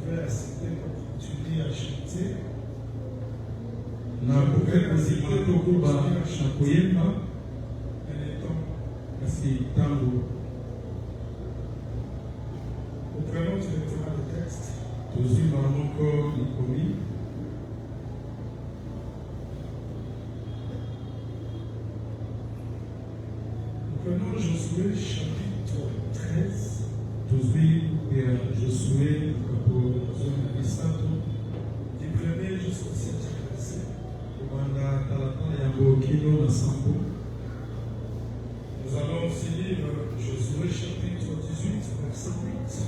pouvais accepter que tu lis à chanter. Au prénom, tu lecteras le texte. Nous prenons Josué chapitre 13. Du premier jusqu'au 7e verset. Nous allons aussi lire Josué chapitre 18, verset 8.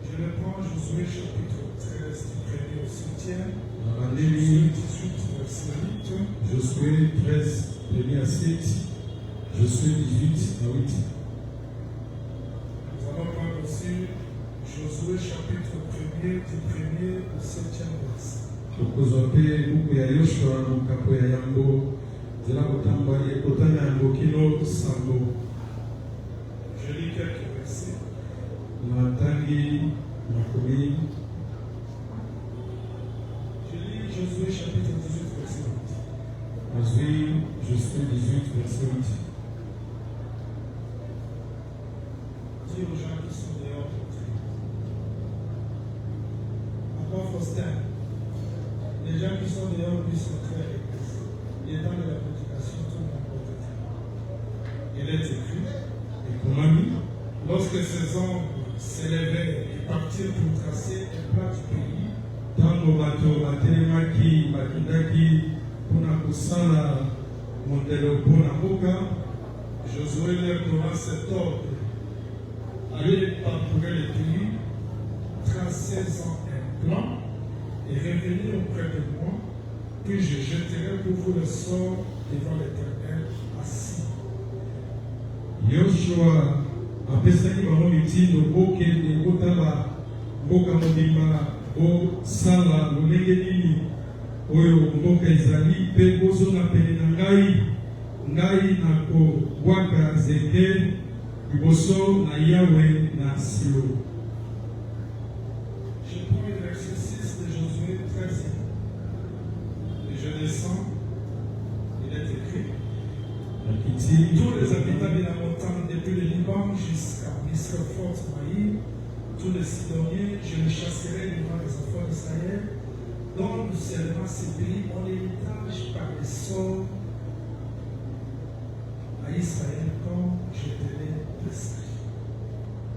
Je reprends Josué chapitre 13 du premier au 7e. Josué 18, verset 8. Josué 13, 1er à 7. Josué 18 à 8. Nous allons prendre aussi Josué chapitre 1er du 1er au 7e verset. Je lis quelques versets. Je lis Josué chapitre 18, verset 8. Josué 18, verset 8. Dis aux gens qui sont dehors d'entrer. À part Faustin, les gens qui sont dehors puissent entrer à l'église. Il est temps de la prédication, tout le monde peut entrer. Il est écrit, lorsque ces hommes s'élevaient et partirent pour tracer un plat du pays, Josué leur donna cet ordre. Allez parcourir le pays, tracez-en un plan et revenez auprès de moi, puis je jeterai pour vous le sort devant l'Éternel assis. Yoshua apesaki bango mitindo bokende kotala mboka mobimba bosala lolenge nini oyo mboka ezali mpe bozonga pene na ngai nakobwaka zeke liboso na Yawe na Silo. Je prends le verset 6 de Josué 13 et je descends. Il est écrit, tous les habitants de la montagne depuis le Liban jusqu'à Misrephoth Maïm, tous les Sidoniens, je les chasserai devant les enfants d'Israël, dont seulement ces pays ont l'héritage par les sorts à Israël comme je te l'ai prescrit.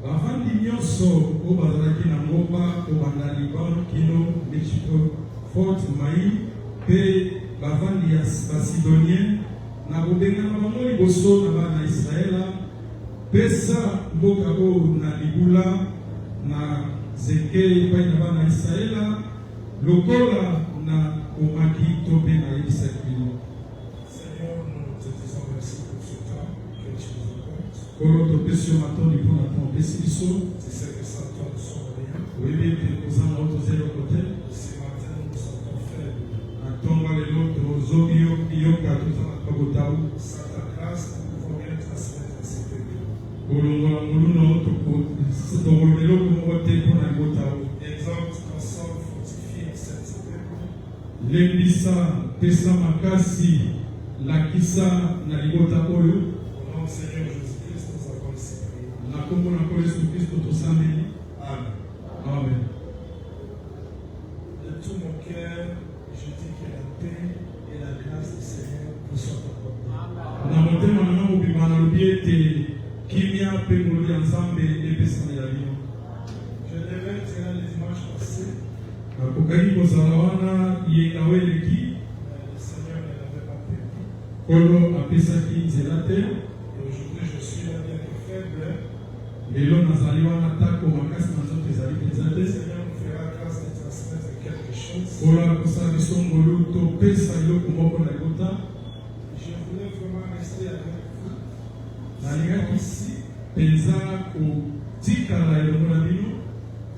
bavandi nyonso oyo bazalaki na ngomba kobanda Liban kino Misrephoth Maïm mpe bavandi ya basidonien na kobengana bango liboso na bana Israela pesa mboka oyo na libula na zeke epai na bana Israela lokola na komaki to mpe na yebisaki bino. Seigneur, nous te disons merci pour ce temps que tu nous accordes. Kolo topesi yo matondi mpo na ntango opesi biso Tu sais que sans toi nous sommes rien. oyebi ete kozanga oyo tozali kote Ce matin nous nous sentons faibles. na ntongo lelo tozoyoka tozalaka botabu Sans ta grâce, nous ne pouvons rien transmettre à ces peuples. kolongola moluno tokoloba eloko moko te mpo na botabu. Exhorte, console, fortifie cette peuple. Lembisa pesa makasi lakisa na libota oyo Au nom du Seigneur Jésus-Christ, nous avons ici prié. na kombo na ko Yesu Kristo tosambeli. Amen. Amen. De tout mon cœur, je dis que la paix et la grâce du Seigneur vous soient accordées. Na motema na nga mobima nalobi ete kimia mpe molodi ya Nzambe epesamela bino. Je devais être là le dimanche passé, nakokaki kozala wana yenga oyo eleki mais le Seigneur ne l'avait pas permis. kolo apesaki nzela te. Et aujourd'hui, je suis là bien que faible. lelo nazali wana tako makasi na nzoto ezali mpenza Le te. Seigneur nous fera grâce de transmettre quelque chose. kolo akosala biso ngolu topesa eloko moko na libota. Je voulais vraiment rester avec vous. nalingaki Ici, mpenza kotikala elongo na bino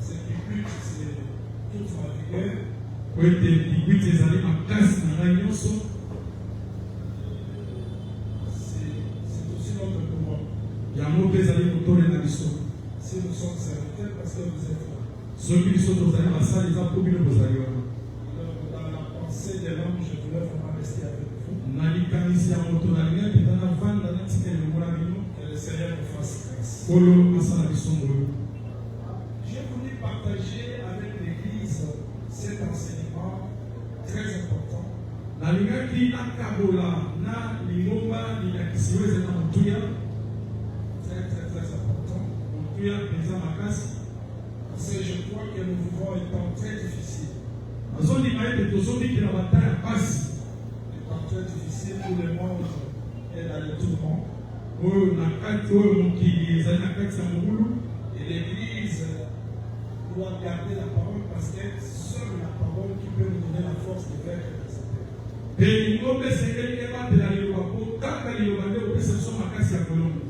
ce qui bute, c'est toute ma vigueur. po ete libwiti ezali makasi na ngai nyonso. yango mpe ezali motole na biso. Si nous sommes serviteurs, parce que vous êtes là. Soki biso tozali basali eza mpo bino bozali wana. Dans la pensée de l'homme, je voulais vraiment rester avec vous. Na likanisi ya moto nalingi mpenza navanda natikeli longola bino. Que le Seigneur nous fasse grâce. Kolo asala biso ngolu. J'ai voulu partager avec l'Église cet enseignement très important. Nalingaki nakabola na lingomba lilakisiwe ezali na motuya. Très important. Motuya mpenza makasi. Parce que je crois que nous vivons un temps très difficile. Azondima ete tozondikela bata ya pasi. Un temps très difficile, tout le monde est dans le tourment. Oyo na kati oyo mokili ezali na kati ya mobulu. Et l'Église doit garder la parole parce que seule la parole qui peut nous donner la force de vaincre les appels. Mpe lingomba esengeli ebatela liloba mpo kaka liloba nde kopesa biso makasi ya kolonga.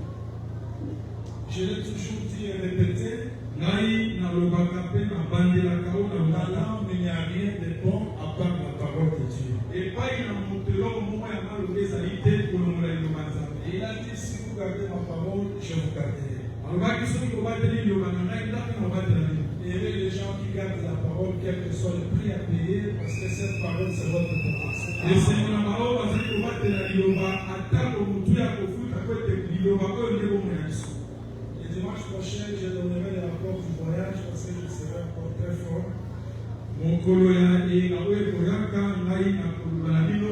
Je l'ai toujours dit et répété. Ngai nalobaka mpe nabandelaka oyo Dans nalobaka. l'âme, il n'y a rien de bon à part la parole de Dieu. Epai na moto eloko moko ya maloba ezali te kolongola liloba nzambe. Et il a dit, si vous gardez ma parole, je vous garderai. alobaki soki kobateli liloba na ngai ndaki na kobatela nini. Et les gens qui gardent la parole, quel que soit le prix à payer, parce que cette parole, c'est votre promesse. esengo na bango bazali kobatela liloba atako motu ya kofuta po ete liloba oyo nde bomo ya biso. Le dimanche prochain, je donnerai le rapport du voyage parce que je serai encore très fort. mokolo ya eyenga oyo ekoyaka ngai na koloba na bino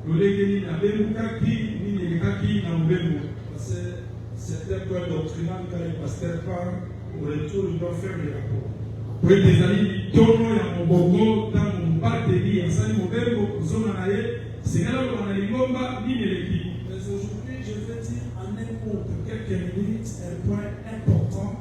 lolenge nini nabemukaki nini elekaki na mobembo. Parce que c'est un point doctrinal quand le pasteur parle, au retour, il doit faire le rapport. po ete ezali litono ya moboko ntango mobateli asali mobembo kozonga na ye sengela loba na lingomba nini eleki. Mais aujourd'hui, je vais dire en un mot de quelques minutes un point important,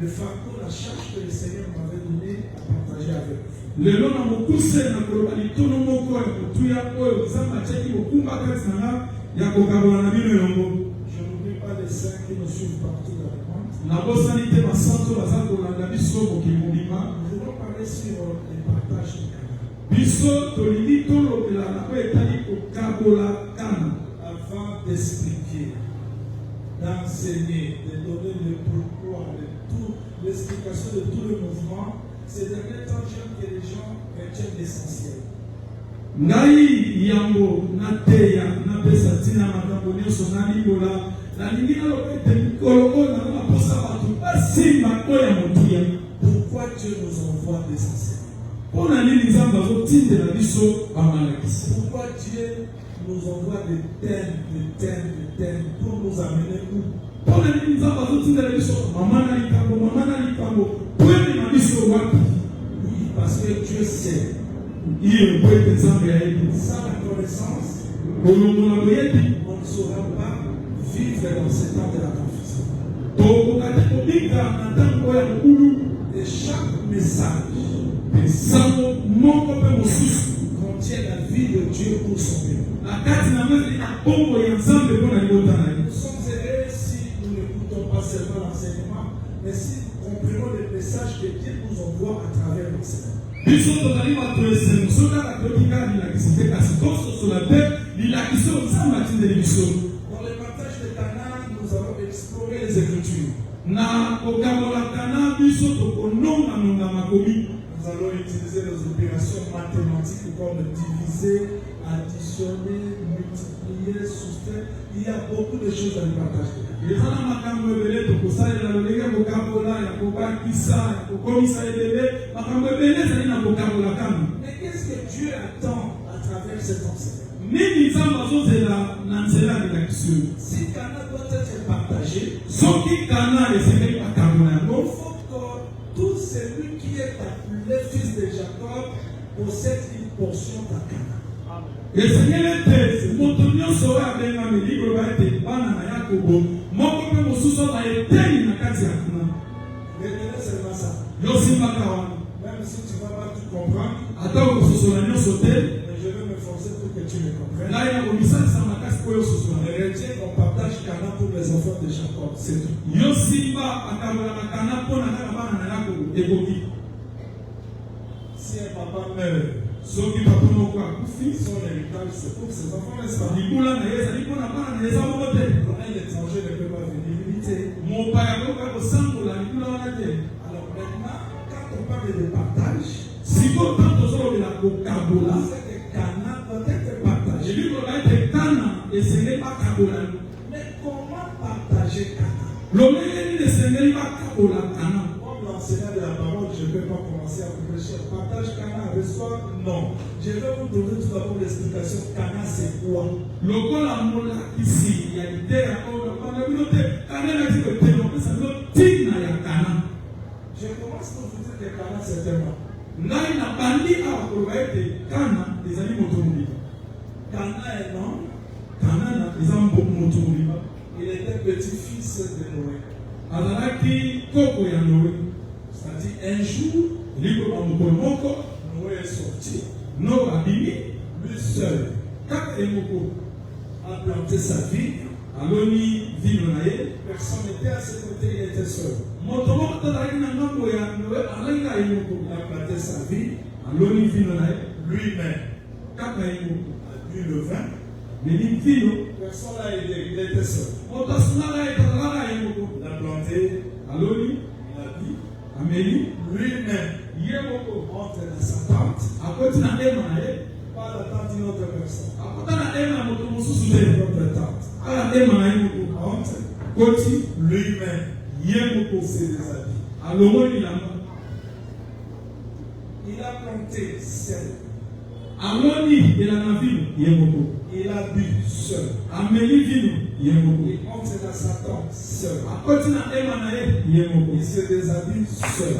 le fardeau, la charge que le Seigneur m'avait donné à partager avec vous. lelo na mokuse na koloba litono moko ya kotuya oyo nzambe atiaki mokumba kati na nga ya kokabola na bino yango. Je n'oublie pas les saints qui nous suivent partout dans le monde. nabosani te basanto baza kolanda biso mokili mobima. Nous voulons parler sur les partages de Canaan. biso tolingi tolobela na oyo etali kokabola kana. Avant d'expliquer, d'enseigner, de donner le pourquoi, l'explication de tout le mouvement, ces derniers temps, j'aime que les gens retiennent l'essentiel. ngai yango nateya napesa ntina makambo nyonso nalingola nalingi naloba ete mikolo oyo nanga naposa bato basimba oyo ya motuya. Pourquoi Dieu nous envoie des enseignements? mpo na nini nzambe azotindela biso bamalakisi. Pourquoi Dieu nous envoie des thèmes pour nous amener où? mpo na nini nzambe azotindela biso mama na likambo po emema biso wapi. Oui, parce que Dieu sait. iyo po ete nzambe yayebi. Sans la connaissance, kolongola boyebi on ne saura pas vivre dans ce temps de la confusion. tokoka te kobika na ntango oyo ya mokulu. Et chaque message esango moko mpe mosusu contient la vie de Dieu pour son peuple. na kati na moi ezali na bongo ya nzambe mpo na libota na ye. Nous sommes heureux si nous n'écoutons pas seulement l'enseignement, mais si nous comprenons le message que Dieu nous envoie à travers l'enseignement. biso tozali bato esengo soki kaka toyoki kaka lilakisi te kasi tososola te lilakisi oyo nzambe atindeli biso. Dans le partage de Canaan, nous avons exploré les Écritures. na kokabola kana biso tokononganonga makomi. Nous allons utiliser les opérations mathématiques comme diviser, additionner, multiplier, soustraire. Il y a beaucoup de choses dans le partage de Canaan. eza na makambo ebele tokosalela lolenge ya kokabola ya kobakisa ya kokomisa ebele makambo ebele ezali na kokabola kana. Mais qu'est-ce que Dieu attend à travers cet enseignement? nini nzambe azozela na nzela ya lilakisi oyo. Si Canaan doit être partagé, soki kana esengeli bakabola yango il faut que tout celui qui est appelé fils de Jacob possède une portion de Canaan. esengeli ete moto nyonso oyo abengami likoloba ete bana na yakobo moko mpe mosusu oyo baeteni na kati ya kuna. Retenez seulement ça. yosimbaka wana Même si tu ne vas pas tout comprendre, ata okososola nyonso te mais je vais m'efforcer pour que tu le comprennes. ngai nakomisalisa makasi mpo yososola. Retiens qu'on partage Canaan pour les enfants de Jacob, c'est tout. yosimba akabolaka kana mpo na kaka bana na yakobo ekoki. Si un papa meurt, Son héritage, c'est pour ses enfants, n'est-ce pas? Un étranger ne peut pas venir limiter. Alors maintenant, quand on parle de partage, c'est que Cana doit être partagé. Mais comment partager Cana? Comme l'enseignant de la parole, je ne peux pas commencer à vous prêcher. Partage Cana avec soi? Non. Je vais vous donner tout d'abord l'explication. Cana, c'est quoi? Je commence par vous dire que Cana, c'est tellement. Cana est non. Il était petit-fils de Noé. C'est-à-dire un jour, Noé est sorti. Lui seul a planté sa vigne. Personne n'était à ses côtés, il était seul. Il a planté sa vigne. Lui-même a bu le vin. Personne l'a aidé, il était seul. Il a planté, il a bu. Lui-même entre dans sa tente. Pas la tente d'une autre personne. Notre tente. Entre lui-même, c'est des habits. Il a planté seul. Il a bu seul. Il entre dans sa tente seul. Il se déshabille seul.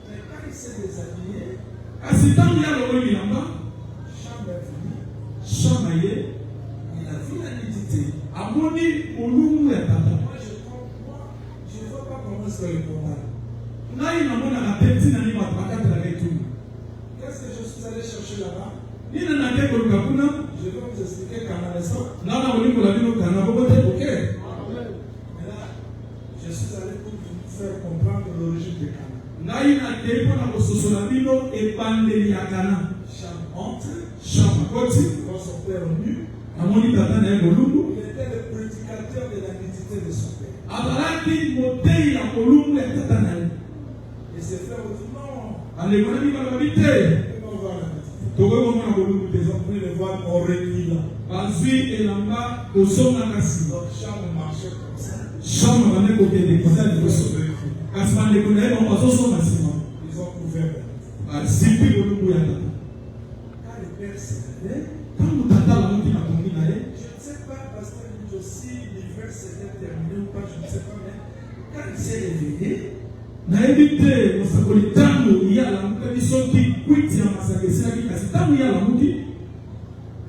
Mais quand il s'est déshabillé, Cham est venu. Il a vu la nudité. Moi, je ne vois pas comment est-ce que le combat. Qu'est-ce que je suis allé chercher là-bas? Je vais vous expliquer Cana, n'est-ce pas? Mais là, je suis allé pour vous faire comprendre l'origine de Cana. Cham entre. Quand son père est nu, il était le prédicateur de la nudité de son père. Et ses frères ont dit non. On va voir la nudité. Ils ont pris le voile, on recule là. Donc Cham marchait comme ça. Ils ont couvert. Quand le père s'est levé, je ne sais pas parce que aussi l'hiver s'était terminé ou pas, je ne sais pas, mais quand il s'est réveillé,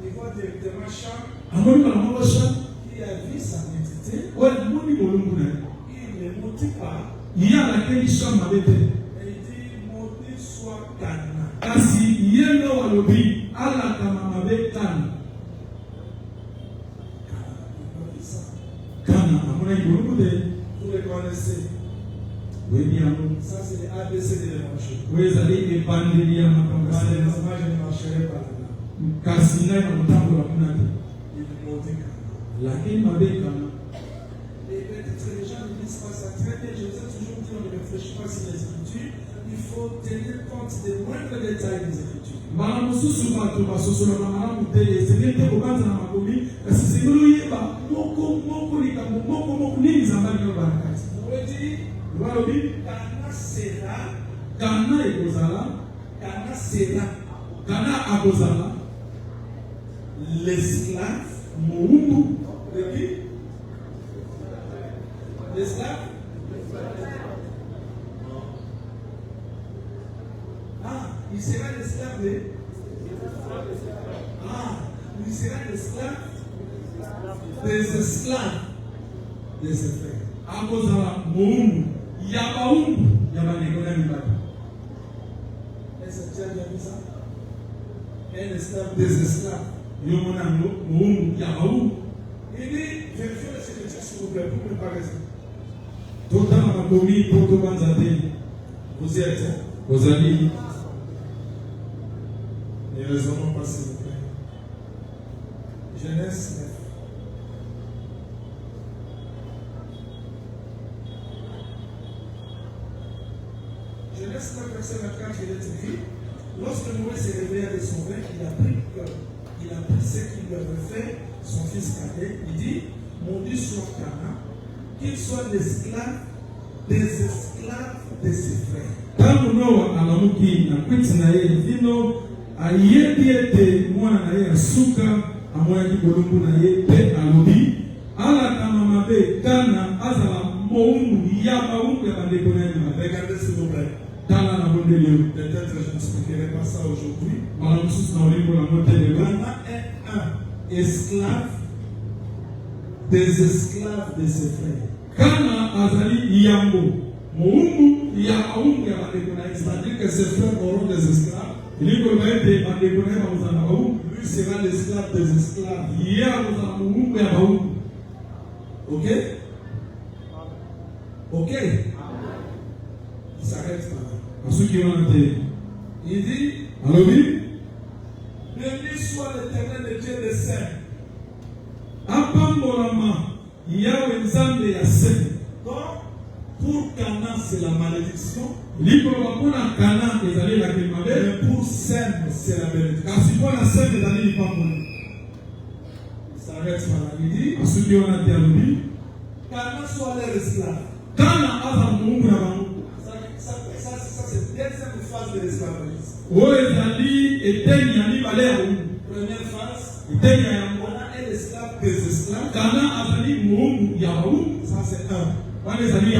il voit directement Cham qui a vu sa nudité. Il ne motive pas. Et il dit maudit soit Cana. Vous les connaissez. Ça, c'est les ABC de l'évangile. Je ne marcherai pas là. Il maudit Cana. Et peut-être les gens ne disent pas ça très bien. Je vous ai toujours dit, on ne réfléchit pas sur les Écritures. Il faut tenir compte des moindres détails des Écritures. Cana sera l'esclave de qui? L'esclave? Il sera l'esclave de? Il sera l'esclave des esclaves de ses frères. Est-ce que tu as déjà vu ça? Un esclave des esclaves. Il dit, vérifiez les Écritures s'il vous plaît, pour préparer ça. Vous y êtes, hein? Aux amis, Ne raisonnons pas, s'il vous plaît. Genèse 9. Genèse 9, verset 24, il est écrit: lorsque Noé s'est réveillé de son rêve, il a pris ce qu'il lui avait fait, son fils cadet. Il dit: maudit soit Canaan, qu'il soit l'esclave des esclaves de ses frères. tangu Noa anamuki na kwiti na ye vino ayebi ete mwana na ye asuka amoyaki bolumbu na ye pe alobi alakama mabe kana azala moundu ya baungu ya bandeko na ye mabe. Regardez s'il vous plaît. Tala na bondeli Peut-être que je n'expliquerai pas ça aujourd'hui. mala mususu na olimbo la motele Canaan est un esclave des esclaves de ses frères. kana azali yambo moundu ya baungu ya bandeko na ye. C'est-à-dire que ses frères auront des esclaves. iliko baete bandeko na ye bazala baungu Lui sera l'esclave des esclaves. ye akozala moungu ya baungu. Ok? Ok? Il s'arrête par là. asuki wana te Il dit: alobi béni soit l'Éternel, le Dieu des saints. apambolama yawe nzambe ya se. Donc, pour Canaan, c'est la malédiction. likoloba mpona kana ezali elakeli mabe Mais pour Sem, c'est la bénédiction. kasi mpona seme ezali lipamboli. Il s'arrête par là. Il dit: asuki wana te alobi Canaan soit leur esclave. kana azala moungu na bango Ça, c'est la deuxième phase de l'esclavagisme. oyo ezali eteni ya mibale ya moungu. Première phase, eteni ya yango Canaan est l'esclave des esclaves. kana azali moungu ya baungu. Ça, c'est un. wana ezali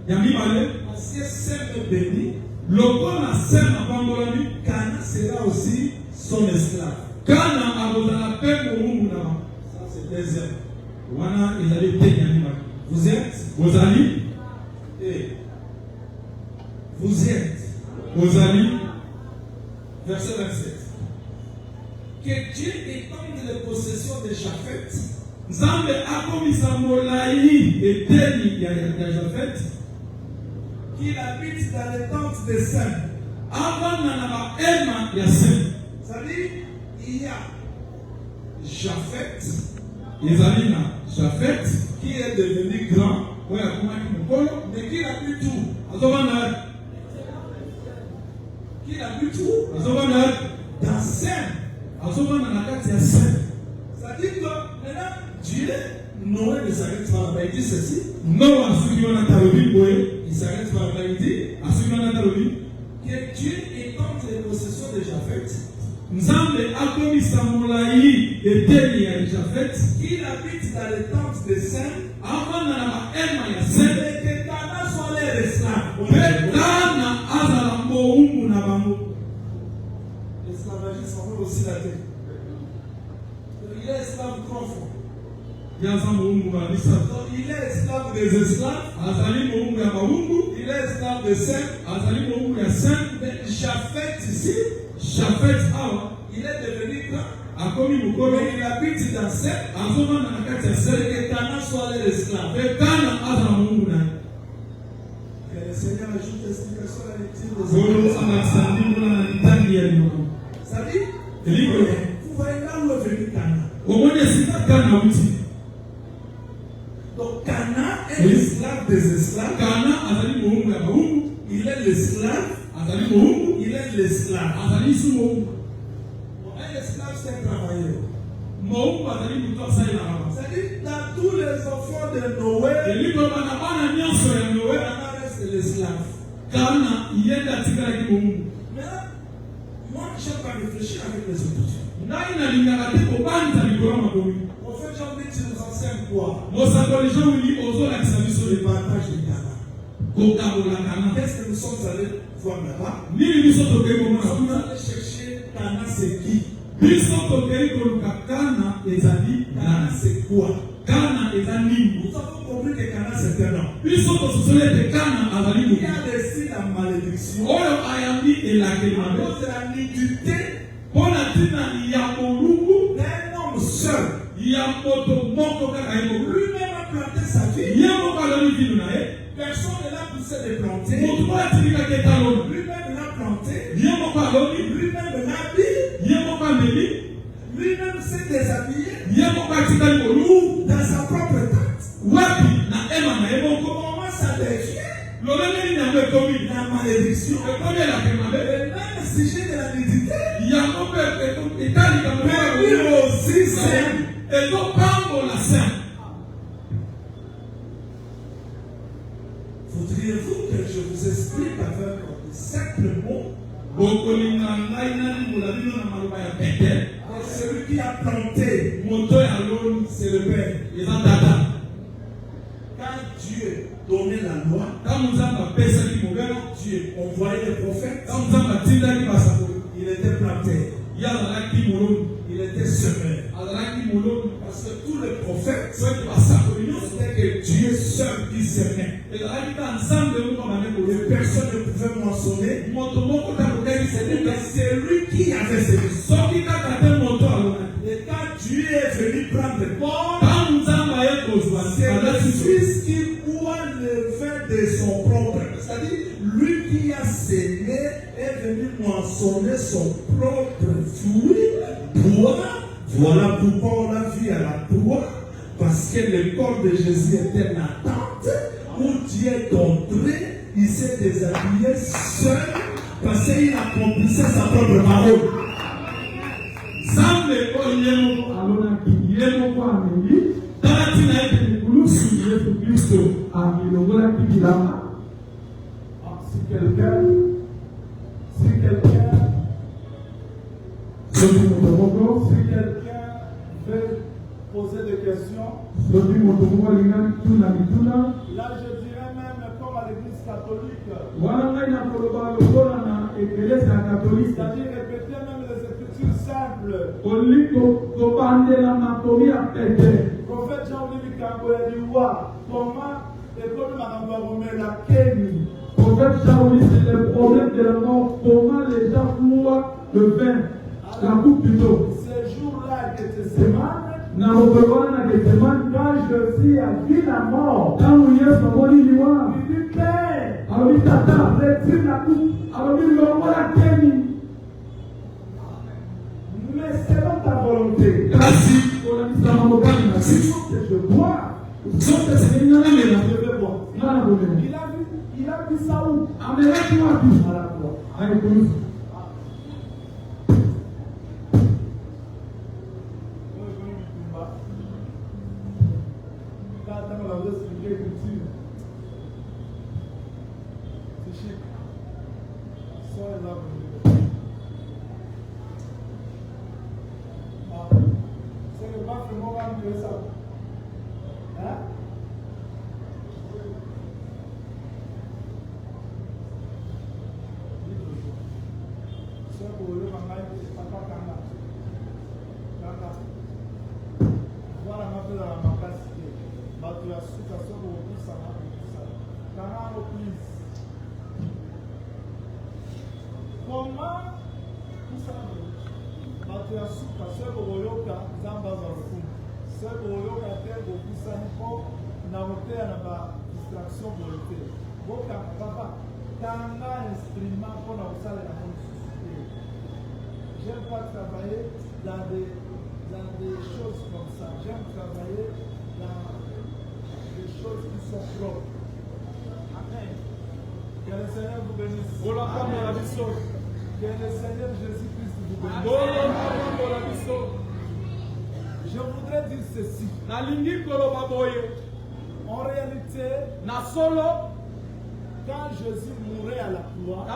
ya mibale. Parce que Sem est béni, lokola seme apambolami Canaan sera aussi son esclave. kana akozala mpe moungu na bango. Ça, c'est deuxième. wana ezali eteni ya mibale. Vous êtes? bozali Et vous êtes. bozali Verset 27. Que Dieu étende les possessions de Japheth, nzambe akomisa molai eteni ya Jafet qu'il habite dans les tentes de Sem. avanda na bahema ya Sem. C'est-à-dire, il y a Japheth ezali na Jafet qui est devenu grand, oyo akomaki mokolo mais qui n'a plus tout. azovanda Qui n'a plus tout dans Sem. azovanda na kati ya Sem. C'est-à-dire que maintenant, Dieu, Noé ne s'arrête pas là-bas. Il dit ceci. Noa asuki wana talobi boye Il s'arrête pas là-bas. Il dit asuki wana talobi que Dieu étende les possessions de Japheth, nzambe akomisa molai eteni ya Jafet qu'il habite dans les tentes de Sem, avanda na bahema ya Sem et que Canaan soit leur esclave. mpe kana azala moungu na bango. L'esclavagisme, on veut aussi la tête. Il est esclave profond. yaza moungu ba misato. Donc, il est esclave des esclaves. azali moungu ya baungu. Il est esclave de Sem. azali moungu ya Sem. Mais Japheth ici, Jafet awa il est devenu grand. akomi mokolo Mais il habite dans Sem. azovanda na kati ya Sem C'est que Canaan soit leur esclave. mpe kana azala moungu na ye. Que le Seigneur ajoute l'explication à l'étude des Bolo Écritures. amakisa ndimbola na litangi ya liloba. Ça dit, Eliko vous voyez là où est venu Canaan. omoni esika kana wuti. Donc Canaan est l'esclave des esclaves. kana azali moungu ya baungu. Il est l'esclave. azali moungu. Il est l'esclave. azali su moungu. Bon, un esclave, c'est un travailleur. moungu azali moto asalelaka bango. C'est-à-dire, dans tous les enfants de Noé, eliko bana bana nyonso ya Noe Canaan reste l'esclave. kana ye nde atikalaki moungu. Mais moi, je n'ai pas réfléchi avec les autres. ngai nalingaka te kobanza likolo ya makomi. En fait, j'ai envie de nous enseigner quoi? mosakoli jean wili ozolakisa biso Le partage de Canaan. kokabola kana. Qu'est-ce que nous sommes allés voir là-bas? nini biso tokei Nous komona sommes kuna. allés chercher Canaan, c'est qui? biso tokei koluka kana ezali Canaan, nani. c'est quoi? kana eza nini. Nous avons compris que Canaan, c'est un homme. biso tososoli ete kana azali Il moto y a reçu la malédiction. oyo ayambi elakeli À mabe cause de la nudité mpo na ntina ya molungu d'un homme seul. ya moto moko kaka ye moko. Lui-même a planté sa vie. ye moko aloni vino na ye. Personne ne l'a poussé de planter. Lui-même l'a planté. Lui-même l'habille. Lui-même s'est déshabillé. Dans sa propre tête. Comment ça devient la malédiction. Et même le sujet de la nudité. Mais lui aussi c'est. Voudriez-vous que je vous explique avec simple mot? Celui qui a planté, c'est le Père. Quand Dieu donnait la loi, Dieu envoyait les prophètes, il était planté. Il était semé. Parce que tous les prophètes, c'était que Dieu seul qui semait. Et personne ne pouvait moissonner. C'est lui qui avait semé. Et quand Dieu est venu prendre corps, c'est le Fils qui boit le vin de son propre. C'est-à-dire, lui qui a semé est venu moissonner son propre fruit. Voilà pourquoi on l'a vu à la croix. Parce que le corps de Jésus était en attente. Où Dieu est entré, il s'est déshabillé seul. Parce qu'il accomplissait sa propre parole. Si quelqu'un veut poser des questions, là je dirais même comme à l'église catholique, c'est-à-dire répéter même les écritures simples. Prophète Jean-Louis Kangoya dit comment et comme la Kémi. Prophète Jean-Louis, c'est le problème de la mort. Comment les gens boivent le vin, la coupe plutôt. Ces jours-là, quand Jésus a vu la mort, il dit Père, retire la coupe. Mais selon ta volonté, il faut que je bois. Je vais boire. Il a vu ça où? À la croix. C'est le bas que moi je ça. Hein? Voilà ma peu dans la capacité. Tu as su que ça va ça. Comment tout ça tu as su que ça va zamba za rukumu. Ça va tellement ça na hotel na ba distraction volonté. Boka papa tanga instrument pour la salle de la société. J'aime pas travailler dans des choses comme ça. J'aime travailler dans des choses qui sont propres. Amen. Que le Seigneur vous bénisse. Que le Seigneur Jésus-Christ vous bénisse. Je voudrais dire ceci. En réalité, quand Jésus mourait à la croix,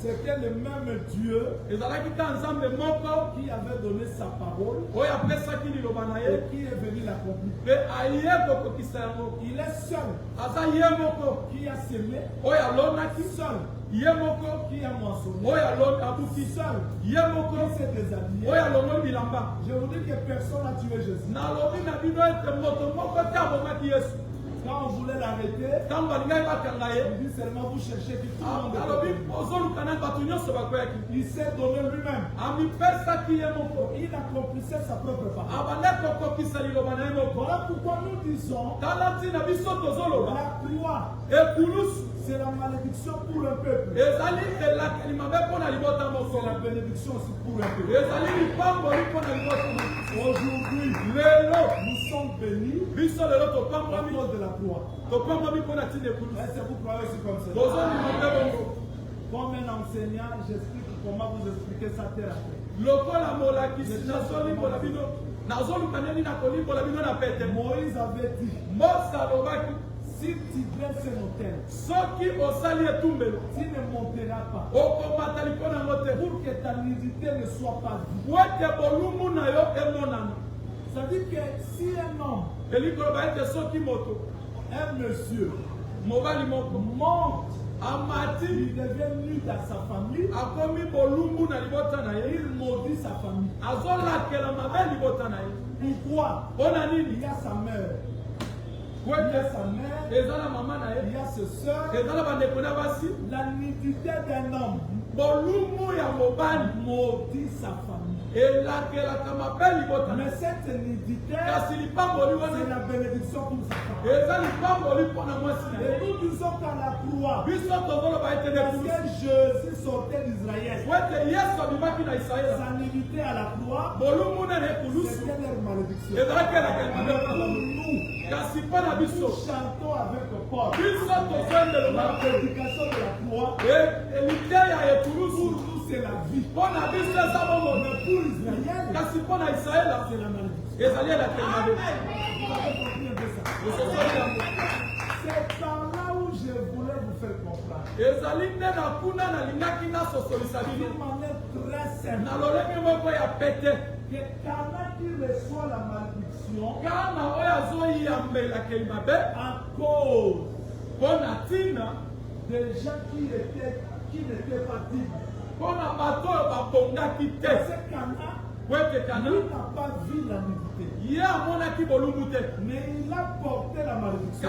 c'était le même Dieu qui avait donné sa parole et qui est venu l'accomplir. Il est seul qui a semé, seul qui a moissonné, seul qui s'est déshabillé. Je vous dis que personne n'a tué Jésus. Quand on voulait l'arrêter, il dit seulement vous cherchez que tout le monde est. Il s'est donné lui-même. Il accomplissait sa propre parole. Voilà pourquoi nous disons la croix, c'est la malédiction pour un peuple. C'est la bénédiction aussi pour un peuple. Aujourd'hui, nous sommes bénis à cause de la croix. Est-ce que vous croyez aussi comme ça? Comme un enseignant, j'explique comment vous expliquez ça terre à terre. Moïse avait dit, si tu dresses un hôtel, tu ne monteras pas pour que ta nudité ne soit pas vue. Ça veut dire que si un homme, un monsieur, monte, il devient nu dans sa famille, il maudit sa famille. Pourquoi? Il y a sa mère. Il y a sa mère, il y a ses soeurs. La nudité d'un homme maudit sa famille. Mais cette nudité, c'est la bénédiction pour sa famille. Et nous disons qu'à la croix, parce que Jésus sortait d'Israël, sa nudité à la croix, c'était leur malédiction. Nous chantons avec le corps. La prédication de la croix, pour nous, c'est la vie. Mais pour Israël, c'est la malédiction. C'est par là où je voulais vous faire comprendre. D'une manière très simple. Que Cana qui reçoit la malédiction à cause des gens qui n'étaient pas dignes. Parce que Cana n'a pas vu la nudité. Mais il a porté la malédiction.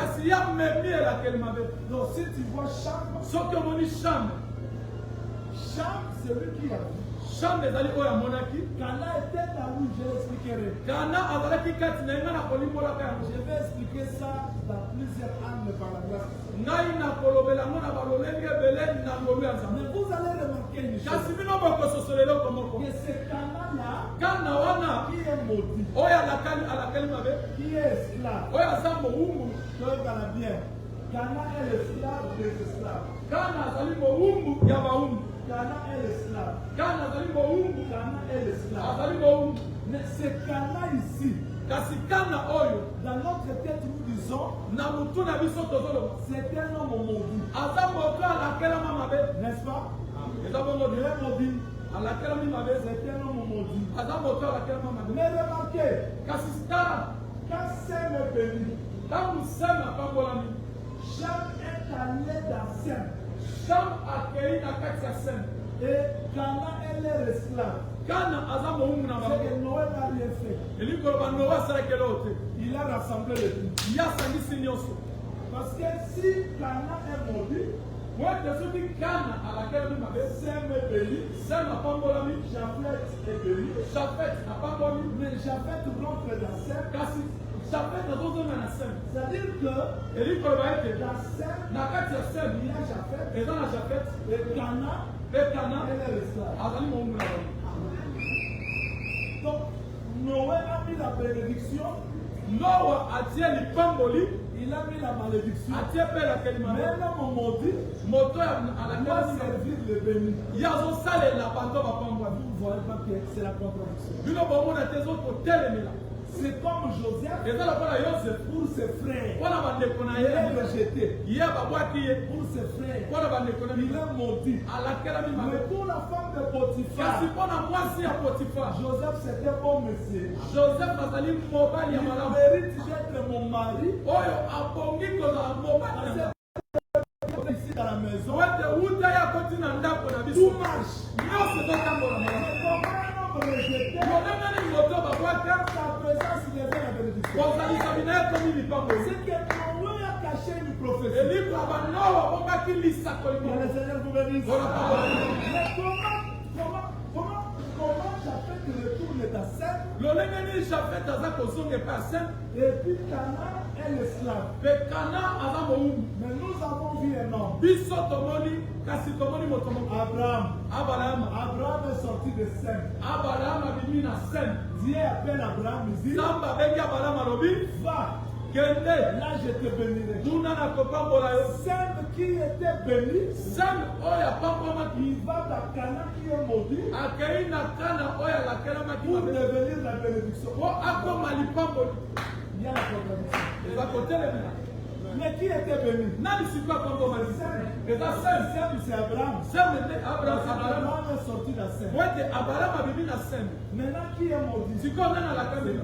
Donc si tu vois Cham, c'est lui qui a vu. Cana était là où je l'expliquerai. Je vais expliquer ça dans plusieurs angles par la grâce. Mais vous allez remarquer une chose. Que c'est Cana-là qui est maudit, qui est esclave. Regarde bien. Cana est l'esclave des esclaves. Cana est l'esclave. Cana est l'esclave. Mais c'est Cana ici. Dans notre tête, nous disons, c'est un homme maudit. N'est-ce pas? Il est maudit. C'est un homme maudit. Mais remarquez, quand Sem est béni, Cham est allé dans Sem. Et Cana est leur esclave. C'est que Noé n'a rien fait. Il a rassemblé le tout. Parce que si Cana est maudit, Sem est béni, Japhet est béni. Mais Japhet rentre dans Sem. C'est-à-dire que dans Sem, il y a Japhet et Cana est l'esclave. Donc, Noé a mis la bénédiction. Il a mis la malédiction. Mais l'homme maudit doit servir le béni. Vous ne voyez pas que c'est la contradiction. C'est comme Joseph pour ses frères. Il est rejeté. Pour ses frères. Il est maudit. Mais pour la femme de Potiphar, Joseph c'était bon monsieur. Il mérite d'être mon mari. Ici dans la maison. Tout marche. Rejeté. Sa présence, il est la bénédiction. C'est que Noé a caché une prophétie. Et livre à Noah, on va qu'il lit ça comme Que le Seigneur vous bénisse. Voilà. Mais comment Japheth retourne à Sem? L'olengeni Japheth aza kozonga pa Sem. Et puis Cana est l'esclave. Pe Kana aza moumbu. Mais nous avons vu un homme. Biso tomoni kasi tomoni moto moko. Abraham. Abraham est sorti de Sem. Abraham abimi na Sem. Dieu appelle Abraham ici. Samba bengi Abraham alobi. Va. Kende. Là je te bénirai. Tuna na kopambola yo. Sem qui était béni. Sem oya pamboma Il va dans Cana qui est maudit. akei na Kana oya lakela Pour makima. devenir la bénédiction. Po akoma lipamboli. Il y a la contradiction. Eza kotelemela. Mais qui était béni? Nani sikoyo pamboma li? Sem. Eza Sem. Sem c'est Abraham. Sem nde Abraham. Abraham est sorti de Sem. Wete Abraham abimi na Sem. Maintenant qui est maudit? Sikoyo nani alakeli?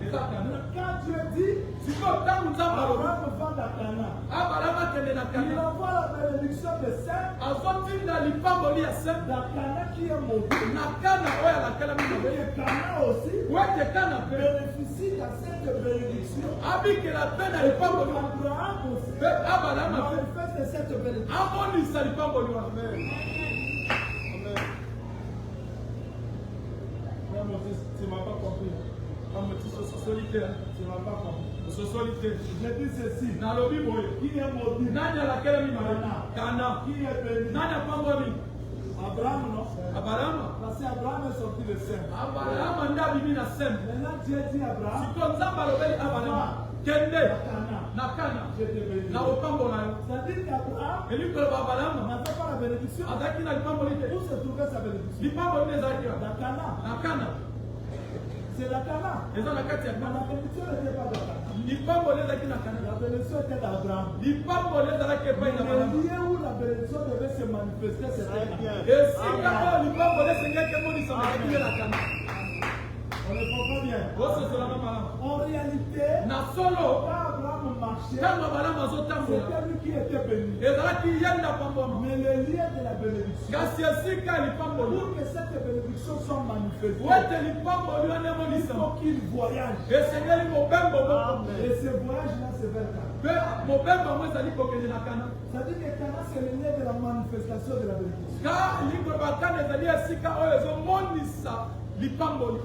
Eza Kana. Quand Dieu dit, Sikoyo tangu nzambe alobi. Abraham va dans Cana. Abraham akende na Il Kana. envoie la bénédiction de Sem Azotinda lipamboli ya Sem. dans Cana qui est maudit. Na Kana oyo alakela Et mino. Cana aussi Wete Kana pe. bénéficie de cette bénédiction. Abikela pe na lipamboli. Abraham aussi Pe Abraham ape. manifeste cette bénédiction. Amonisa lipamboli wana. Non, mon fils, tu ne m'as pas compris. Solitaire. Tu ne m'as pas compris. Solitaire. Je dis ceci. Nalobi boye. Qui est maudit? Nani alakela mino? Kana. Qui est béni? Nani apamboli? Abraham, non? Abraham. Parce qu'Abraham est sorti de Sem. Abraham nde abimi na Sem. Maintenant, Dieu dit à Abraham, Sikoyo nzambe alobeli Abraham. Kende Cana, na Kana. je te bénis. Na opambola yo. C'est-à-dire qu'Abraham Elikoloba Abraham. n'avait pas la bénédiction. Azalaki na lipamboli te. Où se trouvait sa bénédiction? Lipamboli nde ezalaki wa. Dans Cana. Na Kana. C'est la Cana. Eza na kati ya Mais Kana. la bénédiction n'était pas dans Cana. Lipamboli ezalaki na Kana. La bénédiction était d'Abraham. Lipamboli ezalaki epai na Mais Abraham. le lieu où la bénédiction devait se manifester, c'était Cana. Esika oyo lipamboli esengaki emonisama ebile na Kana. On ne comprend bien. Ososolanga malamu. En réalité, Na solo quand Abraham marchait, ntango Abraham azotambola c'était lui qui était béni. ezalaki ye nde apambwama. Mais le lieu de la bénédiction, Kasi esika ya lipamboli pour que cette bénédiction soit manifestée, wete lipamboli wana il emonisama faut qu'il voyage. esengeli mobembo moko. Et ce voyage-là, c'est vers Cana. Pe mobembo yango ezali kokende na Kana. C'est-à-dire que Cana, c'est le lieu de la manifestation de la bénédiction. Ka likoloba Kana ezali esika oyo ezomonisa lipamboli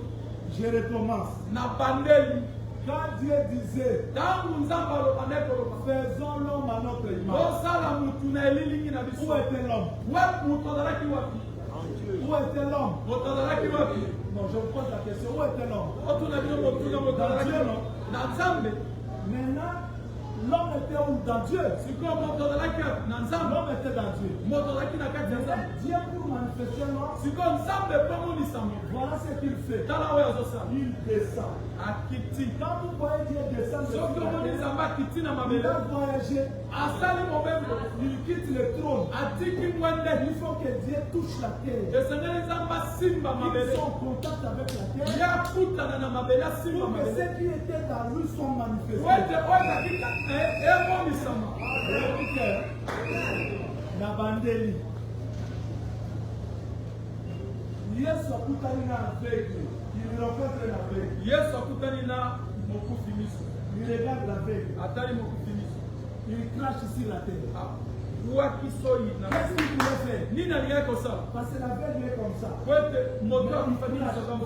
Je recommence. na bandeli. Quand Dieu disait, Ntango nzambe aloba nde koloba faisons l'homme à notre image. osala mutu na elilingi na Où biso. était l'homme? Mutu azalaki wapi? Où était l'homme? Moto azalaki wapi? Non, je vous pose la question. Où était l'homme? Otuna bino motu na moto azalaki wapi? Na nzambe. Maintenant, l'homme était où? Dans Dieu. Sikoyo moto azalaki wapi? Na nzambe. L'homme était dans Dieu. Moto azalaki na kati ya nzambe. Dieu, pour manifester l'homme, Sikoyo nzambe mpo amonisama. voilà ce qu'il fait. Tala oyo azosala. Il descend. Akiti. Quand vous voyez Dieu descendre sur Soki la omoni terre, nzambe akiti na il mabele. va voyager. Asali mobembo. Il quitte le trône. Atiki mwende. Il faut que Dieu touche la terre. Esengeli nzambe asimba Ils mabele. sont en contact avec la terre. Ye akutana na mabele asimba Pour que mabele. ceux qui étaient dans lui soient manifestés. Wete oyo ezalaki emonisama. Na bandeli. Yesu akutani na aveugle. Il rencontre l'aveugle. Yesu akutani na mokufi miso. Il regarde l'aveugle. Atali mokufi miso. Il crache sur la terre. Bwaki soyi na. Qu'est-ce qu'il pouvait faire? Nini alingaki kosala? Parce que l'aveugle est comme ça. Wete moto akufani Il miso kambo.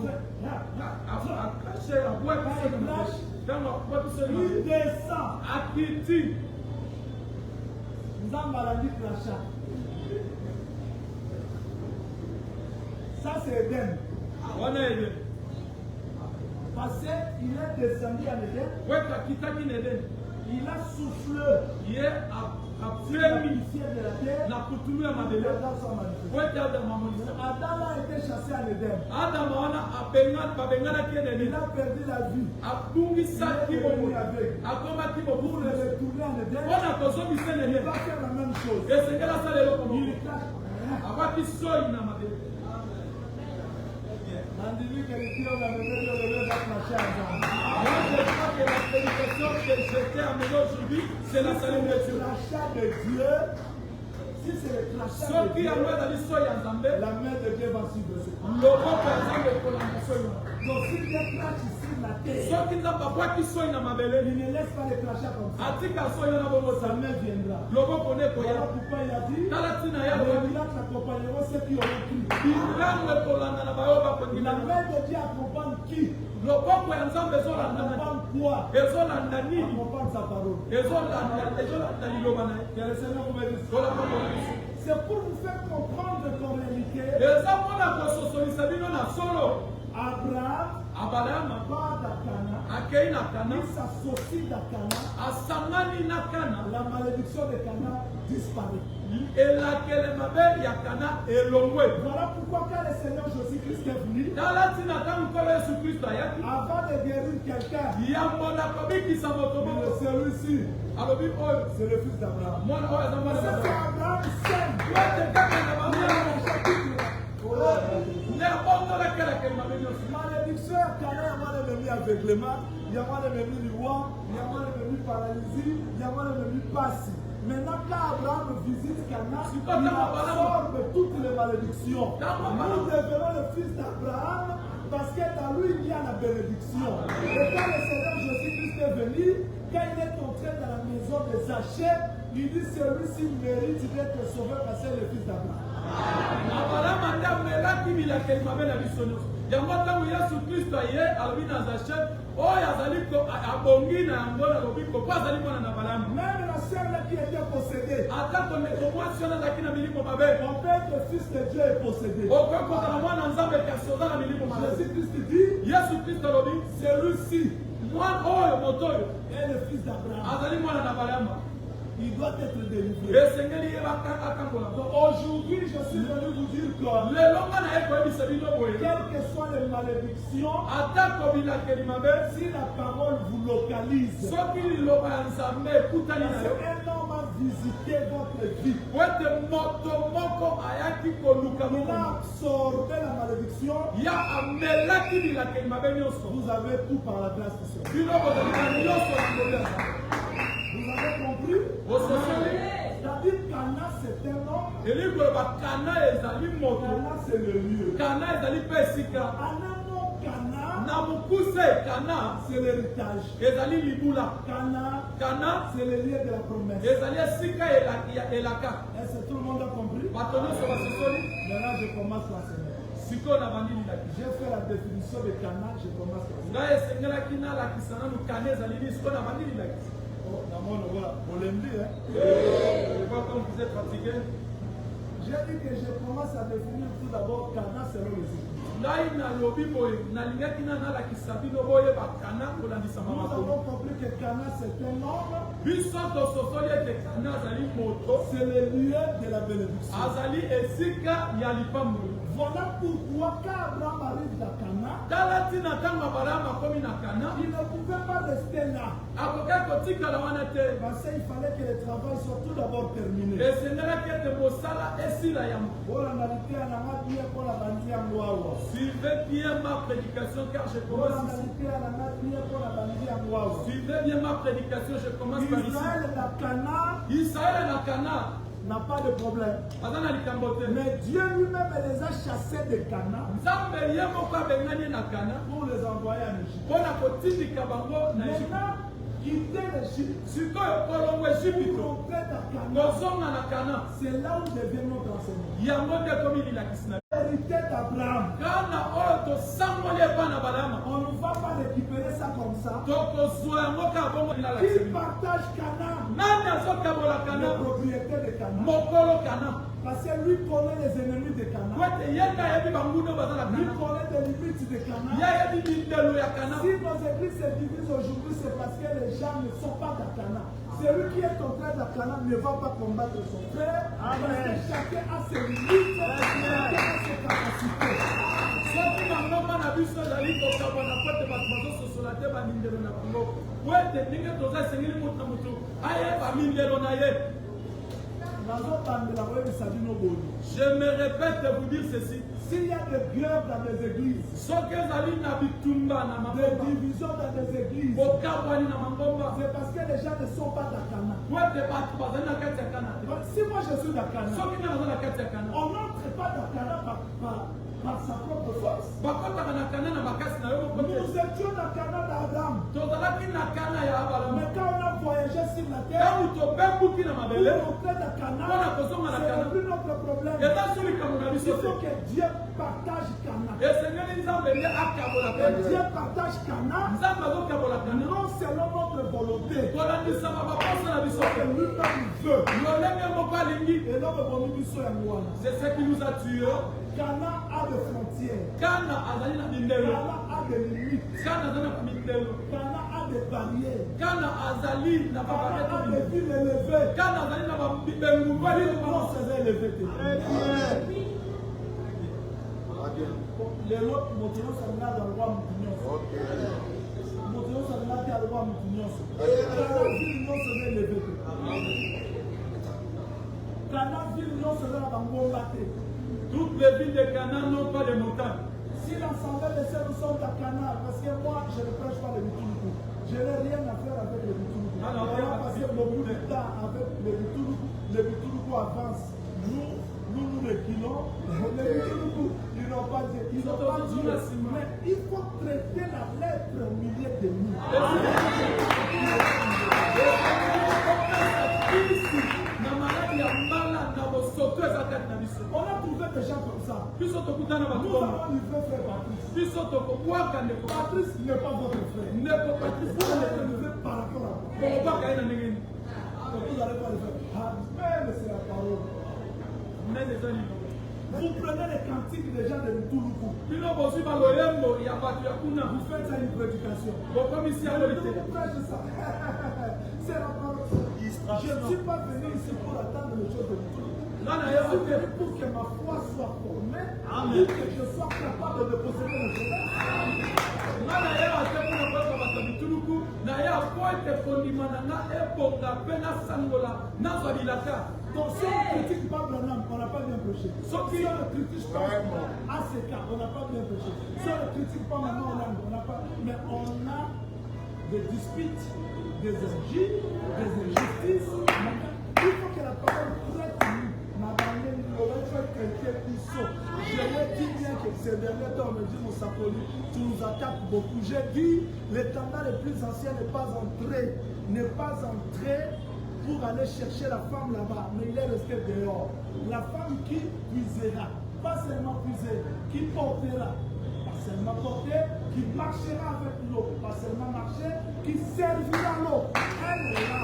Akashe abwaki soyi na. Ntango abwaki soyi na. Il descend. Akiti. Nzamba l'a dit cracha. Ça c'est Éden. Wana ede. Parce qu'il est descendu en Éden. Wete akitaki na Eden. Il a soufflé Ye sur la apemi poussière de la terre. na putulu ya Les mabele. Adam sont manifestés. Wete Adamu amonisa. Adam a été chassé en Éden. Adamu wana babenganaki Il Edeni. a perdu la vie. Abungisaki bomoi. Akomaki Pour bobuku. le retourner en Éden, Mpona kozongisa il Edeni. va faire la même chose. esengeli asala eloko Il moko. cache. abwaki soyi na mabele. Nandimi que le Dieu va me dire le va cracher ensemble. Moi, je crois que la prédication que j'étais amenée aujourd'hui, c'est la salut de Dieu. Le crachat de Dieu, Si c'est le crachat Ce de qui Dieu, a moins d'aller sur Yanzambe, la main de Dieu va suivre ce pas. l'Europe par exemple est pour la nation. Donc s'il y a crache sur la terre, Ce qui n'a pas quoi qui soit une amabele, il ne laisse pas les crachats comme ça. atika soit une abomo Sa sa. main viendra. L'Europe connaît quoi. Voilà pourquoi il a dit, Talatina ya les kwa. miracles accompagneront ceux qui auront cru. Bilango kolanda na bayoba kwa La ngina. main de Dieu accompagne qui? L'Europe ya Nzambe ezolanda na. Accompagne quoi? Ezolanda nini? Accompagne sa parole. Ezolanda liloba na. Que le Seigneur vous bénisse. Kola kwa. C'est pour vous faire comprendre qu'en réalité, Eza mona kososolisa bino na solo. Abraham Abalama va à Cana, akei na Kana, il s'associe à Cana, asangani na Kana, la malédiction de Cana disparaît. elakele mabe ya Kana elongwe. Voilà pourquoi quand le Seigneur Jésus-Christ est venu, Talati na tangu nkolo Yesu Kristo ayaki, avant de guérir quelqu'un, yambo na kobikisa moto il moko. est celui-ci, Alobi oyo, c'est le fils d'Abraham. mwana oyo aza mwana C'est na Abraham. Abraham sème. Wete kaka na Il y a bamwana, un chapitre. ne bongola kelakele mabe nyonso. Malédiction à Cana, il y a moins de mis aveuglement, il y a moins de mis roi, il y a moins de mis paralysie, il y a moins de mis passe. Maintenant, quand Abraham visite Cana, il absorbe toutes les malédictions. Nous devenons le fils d'Abraham parce que dans lui, il y a la bénédiction. Et quand le Seigneur Jésus-Christ est venu, quand il est entré dans la maison de Zachée, il dit celui-ci mérite d'être sauvé parce que c'est le fils d'Abraham. Abraham ate amelaki bilakeli mabe na biso nyonso. Yango ntango Yesu Kristo aye alobi na Zache oyo azali abongi na yango nalobi ko po azali mwana na Balamu. Même la sœur là qui était possédée, Ata kondeko mwasi wana azalaki na milimo mabe. on peut être fils de Dieu est possédé. Okoki kozala mwana nzambe kasi oza na milimo mabe. Jésus-Christ dit, Yesu Kristo alobi celui-ci mwana oyo moto oyo est le fils d'Abraham. azali mwana na Balamu. Il doit être délivré. Esengeli ye bakangola. Donc aujourd'hui, je suis venu vous dire que Lelo nga na ye koyebisa bino boye. quelles que soient les malédictions, Ata kobilakeli mabe. si la parole vous localise, Soki liloba ya Nzambe ekutani na parce yo. qu'un homme a visité votre vie, Wete moto moko ayaki koluka il moko. a absorbé la malédiction, Ya amelaki bilakeli mabe nyonso. vous avez tout par la grâce du Seigneur. Bino bozali na nyonso na ngolu ya Nzambe. Vous avez compris? Ososoli. C'est-à-dire Cana, c'est un homme, Eli koloba Kana ezali moto. Cana, c'est le lieu. Kana ezali mpe esika. En un mot, Cana, Na mokuse Kana c'est l'héritage. ezali libula. Cana, Kana c'est le lieu de la promesse. ezali esika ya elaka. Est-ce que tout le monde a compris? Bato nyonso basosoli. Maintenant, je commence l'enseignement. Sikoyo na bandi lilaki. J'ai fait la définition de Cana, je commence l'enseignement. Ngai esengelaki nalakisa nanu Kana ezali nini sikoyo na bandi lilaki. Oh, d'abord, voilà, vous l'aimez, hein? Je vois comme vous êtes fatigué. J'ai dit que je commence à définir tout d'abord Cana selon les Écritures. Ngai nalobi boye nalingaki nalakisa bino boyeba Kana kolandisa Nous mama avons compris que Cana, c'est un homme, biso tososoli ete Kana azali moto c'est le lieu de la bénédiction. azali esika ya lipamboli. Voilà pourquoi quand Abraham arrive à Cana, tala ntina ntango Abalamu akomi na Kana il ne pouvait pas rester là. akoki kotikala wana te Parce qu'il fallait que le travail soit tout d'abord terminé. esengelaki ete mosala esila yango. Voilà, on a dit à la main bien pour la bandit en Wawa. Suivez bien ma prédication car je Voilà, commence on a ici. dit à la main bien pour la bandit en Wawa. Suivez bien ma prédication, je commence par ici. Israël à Cana Israël na Kana n'a pas de problème. aza na likambo te. Mais Dieu lui-même les a chassés de Cana Nzambe ye moko abengani na Kana pour les envoyer en Égypte. mpo na kotindika bango na Egypte. Maintenant, quitter l'Égypte Sikoyo kolongo Egypte pour rentrer à Cana, kozonga na Kana c'est là où devient notre enseignement. yango nde komi lilakisi na L'hérité d'Abraham, Kana oyo tosangoli epa na Balama on ne va pas récupérer ça comme ça. tokozwa yango kaka bongo Qui linalakisi partage Cana, nani azokabola la Kana propriété de Cana. mokolo Kana Parce que lui connaît les ennemis de Cana. wete ye nde ayebi bangundo baza na Lui Kana connaît les limites de ye Cana. ayebi mindelo ya Kana. Si nos églises se divisent aujourd'hui, c'est parce que les gens ne sont pas dans Cana. Celui qui est en train de Cana ne va pas combattre son frère. Parce que chacun a ses limites, chacun a ses capacités. soki bangomba na biso ezali kokabwana po ete bato bazososola te bamindelo na bango po ete ndenge toza esengeli moto na motu ayeba mindelo na ye. Je me répète de vous dire ceci. S'il y a des guerres dans les églises, des divisions dans les églises, c'est parce que les gens ne sont pas d'Akana. Si moi je suis d'Akana, on n'entre pas d'Akana par sa propre force. Nous étions d'Akana d'Adam. Mais quand on a voyagé sur la terre, pour rentrer d'Akana, c'est plus notre problème. Il faut que Dieu partage Cana. Et Dieu partage Cana non selon notre volonté. Que lui-même veut. Et l'homme c'est ce qui nous a tués. Cana a des frontières. Cana a des limites. Cana a des barrières. Cana a des villes élevées. Les autres motivons sont là dans le roi Moutignon. Motivons sont là dans le roi Moutignon. Cana ville non se veut élever. Cana ville non se veut la bombarder. Toutes les villes de Cana n'ont pas de montagnes. Si l'ensemble de ces nous sommes à Cana, parce que moi je ne prêche pas le Bitunuku. Je n'ai rien à faire avec le Bitunuku. On va passer beaucoup de temps avec le Bitunuku. Le Bitunuku avance. Nous reculons. Le Bitunuku, ils n'ont pas dit. Ils n'ont pas dit. Mais il faut traiter la lettre au milieu de nous. On a trouvé des gens comme ça. Nous avons livré frère Patrice. Patrice n'est pas votre frère. Vous allez livrer par rapport à moi. Vous n'allez pas le faire. Mais c'est la parole. Vous prenez les cantiques des gens de Touloukou. Vous faites ça une prédication. C'est la parole. Je ne suis pas venu ici pour attendre les choses de Touloukou. Je suis venu pour que ma foi soit formée, pour que je sois capable de posséder le chemin. Donc si on ne critique pas Branham, on n'a pas bien prêché. Si on ne critique pas ACK, on n'a pas bien prêché. Si on ne critique pas Maman Hollande, on n'a pas. Mais on a des disputes, des injures, des injustices. Il faut que la parole traite nous. Je l'ai dit bien que ces derniers temps, on me dit Moussapoli, tu nous attaques beaucoup. J'ai dit, l'étendard le plus ancien n'est pas entré pour aller chercher la femme là-bas, mais il est resté dehors. La femme qui puisera, pas seulement puiser, qui portera, pas seulement porter, qui marchera avec l'eau, pas seulement marcher, qui servira l'eau. Elle est là.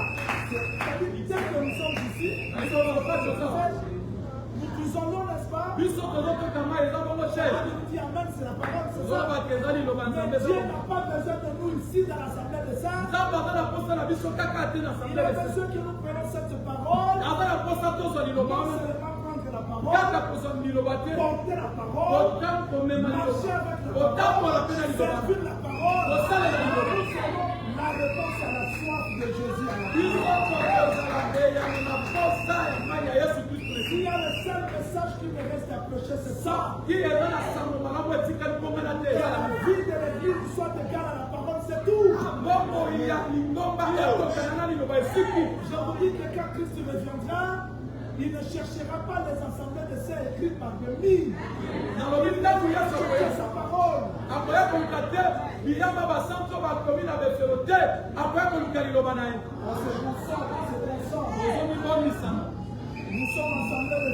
C'est-à-dire, dès que nous sommes ici, nous sommes pas de nous disons l'eau, n'est-ce pas? Amen, c'est la parole, c'est ça. Mais Dieu n'a pas besoin de nous ici dans l'assemblée de ça. Il a besoin que nous prenions cette parole. Non seulement prendre la parole, porter la parole, marcher avec la parole, servir la parole. La réponse à la soif de Jésus. S'il y a le seul message qui me reste à prêcher, c'est ça. Que la vie de l'église soit égale à la parole, c'est tout. Je vous dis que quand Christ reviendra, il ne cherchera pas les assemblées de saints écrites par des mille. Il cherchera sa parole. Nous sommes assemblés de saints.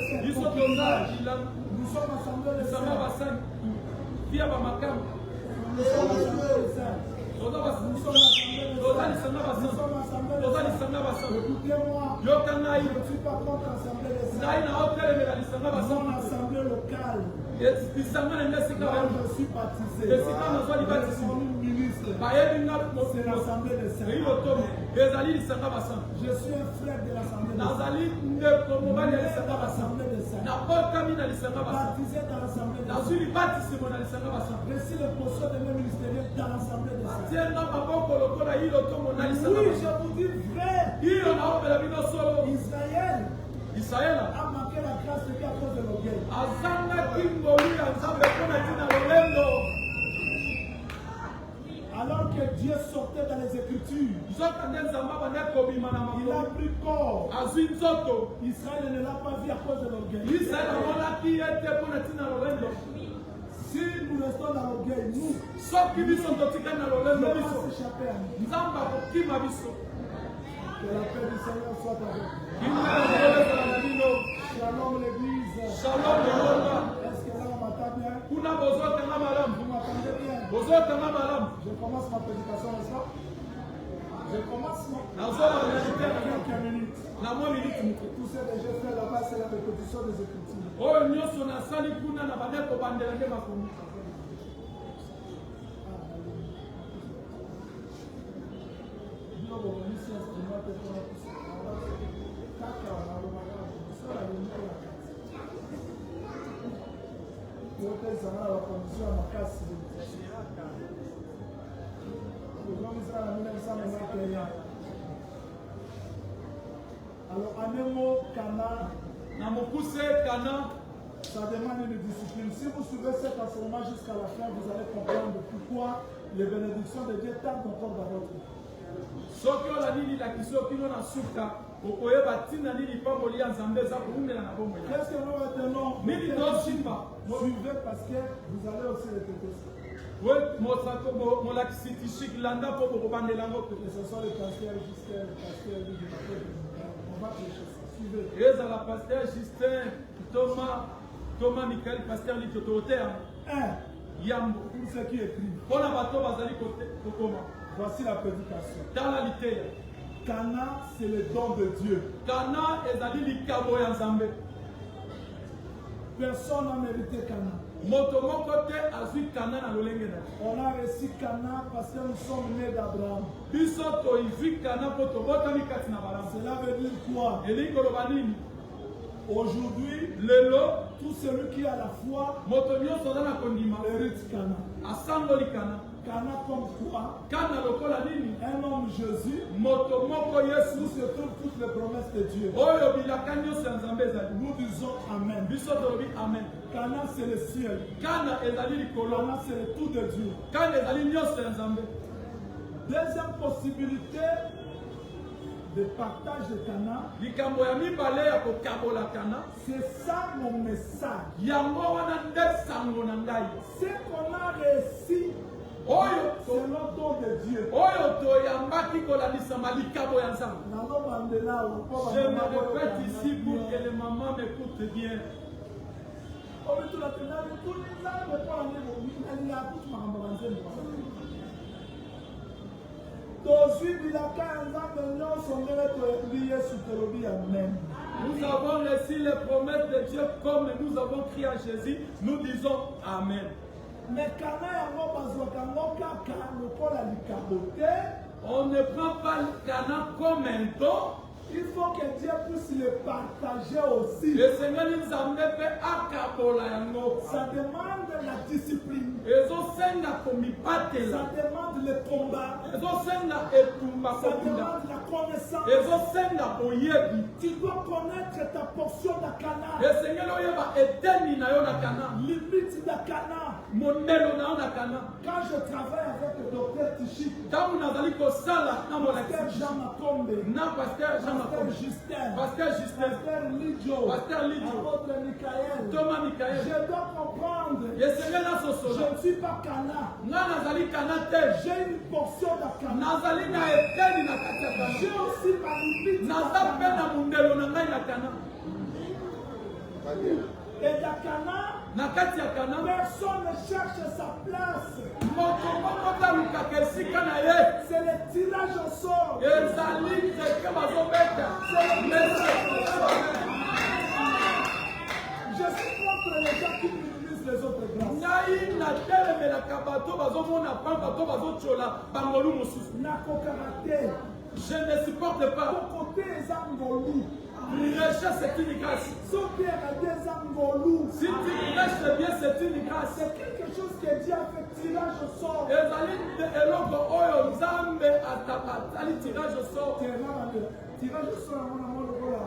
Nous sommes assemblés de saints. Écoutez-moi, je ne suis pas contre l'assemblée des saints. Mon assemblée locale. Moi, je suis baptisé. Je suis ministre. C'est l'assemblée des saints. Je suis un frère de l'assemblée des saints. Baptisé dans l'assemblée des saints. Reçu le poste de mes ministériels dans l'assemblée des saints. Oui, je vous dis vrai. Israël Isaïe a manqué la grâce de Dieu à cause de l'orgueil. Alors que Dieu sortait dans les Écritures, il a pris corps. Israël ne l'a pas vu à cause de l'orgueil. Si nous restons dans l'orgueil, nous, Dieu va s'échapper à nous. Que la paix du Seigneur soit avec nous. Shalom l'église. Shalom Est-ce que là on m'entend bien? Kuna bozote nga malamu. Vous m'entendez bien? Bozote nga malamu. Je commence ma prédication, n'est-ce pas? Je commence Nazola réalité quelques minutes. na mwa minute muko. Tout ce que j'ai fait là-bas, c'est la répétition des Écritures. Oyo nyonso nasali kuna na bande kobandela nde makomi. Alors, en un mot, Cana, Na mokuse kana ça demande une discipline. Si vous suivez cet enseignement jusqu'à la fin, vous allez comprendre pourquoi les bénédictions de Dieu tardent encore dans votre vie. soki olandi lilakiso kino na suka okoyeba ntina nini pamboli ya nzambe eza koumela na bomoi na Qu'est-ce que nous retenons? nini tosimba Suivez parce que vous allez aussi répéter ça. molakisi tishiki landa mpo bokobandela yango te Et ce sont les pasteurs jusqu'à les pasteurs du on va prêcher ça. Suivez. ezala paster justin thomas michael paster litototer 1. yambo Pour ceux qui écrivent, mpona bato bazali kokoma voici la prédication. tala liteya Cana, c'est le don de Dieu. kana ezali likambo ya nzambe Personne n'a mérité Cana. moto moko te azwi kana na lolenge na ye On a reçu Cana parce que nous sommes nés d'Abraham. biso toizwi kana mpo tobotami kati na balamu Cela veut dire quoi? elingi koloba nini Aujourd'hui, lelo tout celui qui a la foi moto nyonso aza na kondima mérite Cana. asangoli kana Cana comme quoi? kana lokola nini Un homme Jésus, moto moko où yesu se trouvent toutes les promesses de Dieu. oyo bilaka nyonso ya nzambe ezali Nous disons Amen. biso tolobi amen Cana, c'est le ciel. kana ezali likolo Cana, c'est le tout de Dieu. kana ezali nyonso ya nzambe Deuxième possibilité de partage de Cana, likambo ya mibale ya kokabola kana c'est ça mon message. yango wana nde sango na ngai Ce qu'on a réussi, oyo c'est le don de Dieu. oyo toyambaki kolandisama likambo ya nzambe je me répète ici pour que les mamans m'écoutent bien nous avons reçu les promesses de Dieu comme nous avons crié à Jésus nous disons amen. Mais on ne prend pas le Cana comme un don. Il faut que Dieu puisse le partager aussi. Le Seigneur nous a fait akabola yango. Ça demande la discipline. ezosenga komibatela, Ça demande le combat. ezosenga etumba Ça kobunda, demande la connaissance. ezosenga boyebi. Tu dois connaître ta portion de Cana. esengeli oyeba eteni na yo na Kana, Limite de Cana. mondelo na yo na Kana. Quand je travaille avec le docteur Tichik, Ntango nazali kosala na Pasteur molakisi Jean Makombe, na Pasteur Jean Pasteur Makombe, Justin, Pasteur Justin, Pasteur Lidjo, Pasteur Lidjo, Apôtre Michael, Thomas Michael, je dois comprendre. esengeli Je nasosola ne suis pas Cana. nga nazali Kana te, J'ai une portion de Cana. nazali na eteni na kati ya J'ai Kana, aussi ma limite. de naza mpe Cana. na mondelo na ngai na Kana. Et dans Cana, Na kati ya Kana personne ne cherche sa place. moto moko talukaka esika na ye, C'est le tirage au sort. ezali ndeke bazobeta. Je suis contre les gens qui minimisent les autres grâces. ngai natelemelaka bato bazomona pamba to bazotyola bangolu mosusu. Nako caractère. Je ne supporte pas. Côté les angolous. Prêcher, c'est une grâce. Sauter à des angolous. Si tu prêches bien, c'est une grâce. C'est quelque chose que Dieu a fait tirage au sort. ezali eloko oyo nzambe atali tirage au sort. Tirage au sort, mon amour, voilà.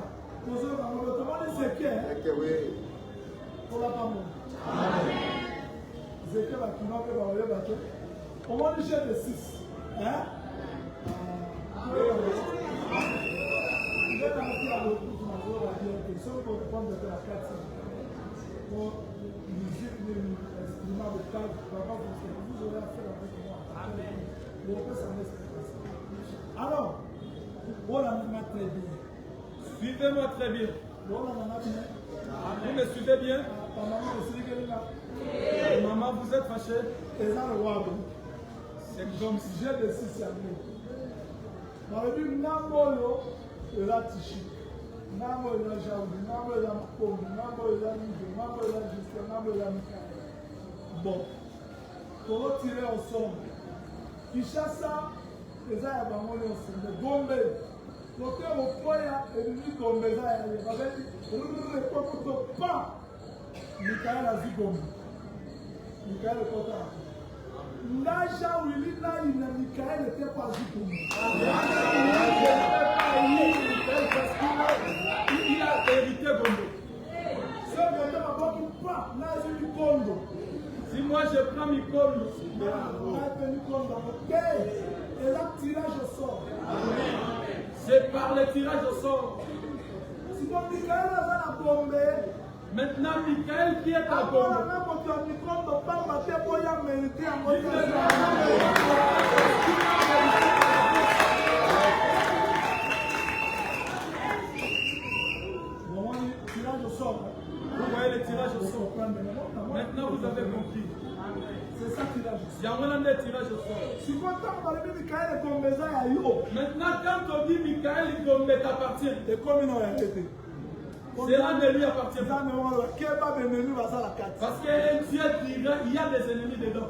Comment dit chef de 6? Hein? Alors, voilà, très bien. Suivez-moi très bien. Vous me suivez bien? Maman, vous êtes fâchée? C'est comme si j'ai de 6 années. Dans le but, Namolo, il a Tichi. Namolo, il a Jaoudi. Namolo, il a Makomi. Namolo, il a Nidé. Namolo, il a Justin. Namolo, il a Mikaël. Bon. Pour tirer ensemble. Kishasa, les a abandonnés ensemble. Gombe. Côté au foyer, et lui, Gombe, il a pas. Mikaël a dit Gombe. Mikaël est content. Naja Willy Naïna Mikaël n'était pas du tout. Il a hérité Gondo. Ce Gondo n'a pas tout pas. Naja du Gondo. Si moi je prends mi Gondo, on a tenu Gondo. Ok. Et là, tirage au sort. C'est par le tirage au sort. Si mon Mikaël a la bombe. Maintenant, Mikaël qui est à Gondo. Vous voyez le tirage au sort. Maintenant, vous avez compris. C'est ça tirage au sort. Il y a un tirage au sort. Maintenant, quand on dit Mikaël Gombe t'appartient, cela ne lui appartient pas. Parce que Dieu dira, il y a des ennemis dedans.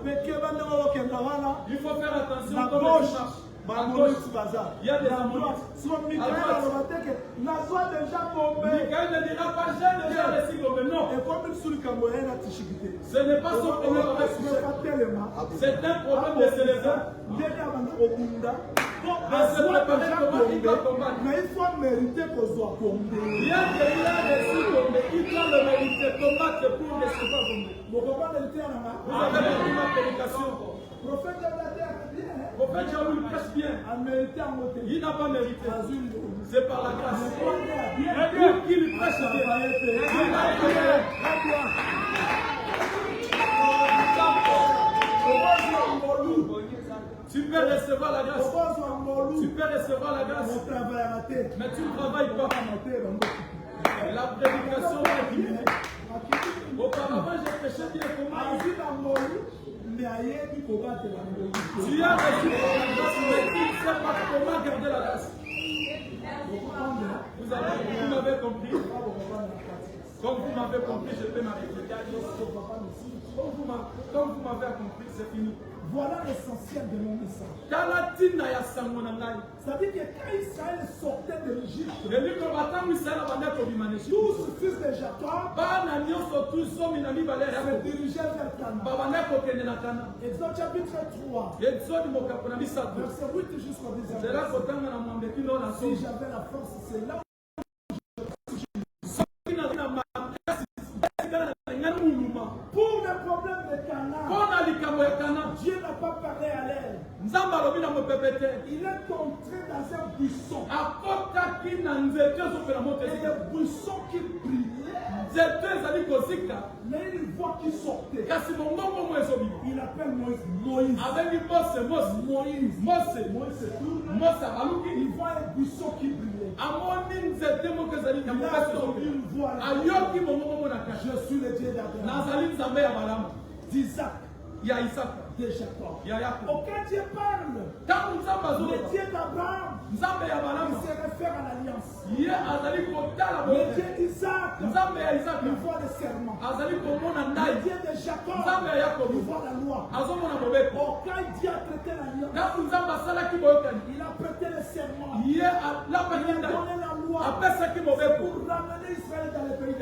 Il faut faire attention comme il marche. Il y a des amourites. Mikaël ne dira pas, j'ai déjà réussi Gombe. Non. Ce n'est pas son problème avec ce. C'est un problème de s'élever. Mais il faut mériter qu'on soit Gombe. Bien qu'il a reçu Gombe, il doit le mériter. Combattre pour recevoir Gombe. Vous avez compris ma prédication. Prophète Jaoul prêche bien. Il n'a pas mérité. C'est par la grâce. Pour qu'il prêche bien. Il a prié. Tu peux recevoir la grâce. Tu peux recevoir la grâce. Mais tu ne travailles pas. La prédication va diminuer. Auparavant, j'ai prêché bien comment. Tu as reçu la grâce, mais tu ne sais pas comment garder la grâce. Vous m'avez compris. Comme vous m'avez compris, je peux m'arrêter. Comme vous m'avez compris, c'est fini. Voilà l'essentiel de mon message. C'est-à-dire que quand Israël sortait de l'Égypte, tous les fils de Jacob se dirigeaient vers Canaan. Exode chapitre 3, verset 8 jusqu'au 10. Si j'avais la force, c'est là. Pour le problème de Canaan, Dieu n'a pas parlé à l'aile. Il est entré dans un buisson. Et le buisson qui brillait. Mais une voix qui sortait. Il appelle Moïse. Moïse se tourne. Il voit un buisson qui brillait. Il a entendu une voix. Je suis le Dieu d'Abraham, d'Isaac, de Jacob. Aucun Dieu parle. Le Dieu d'Abraham, il se réfère à l'alliance. Le Dieu d'Isaac, il voit le serment. Le Dieu de Jacob, il voit la loi. Aucun Dieu a traité l'alliance. Il a prêté le serment. Il a donné la loi pour ramener Israël dans le pays de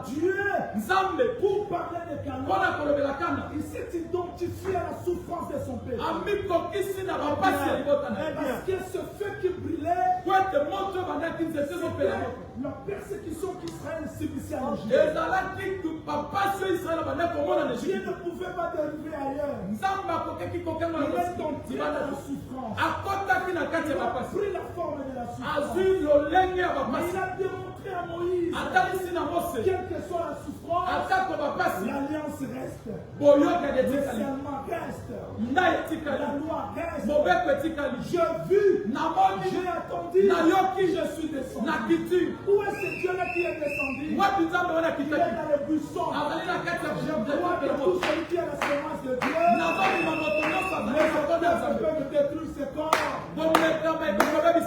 Dieu, pour parler de Canaan, il s'est identifié à la souffrance de son père. Parce que ce feu qui brillait, la persécution qu'Israël subissait en Égypte. Dieu ne pouvait pas dériver ailleurs. Il est entré dans la souffrance. Il a pris la forme de la souffrance. Mais il a démontré à Moïse, quelle que soit la souffrance, l'alliance reste. Le serment reste. La loi reste. J'ai vu, j'ai attendu, je suis descendu. Où est ce Dieu-là qui est descendu? Il est dans le buisson. Je crois que tout celui qui a la semence de Dieu, les autres peuvent détruire ses corps. L'extérieur ne sera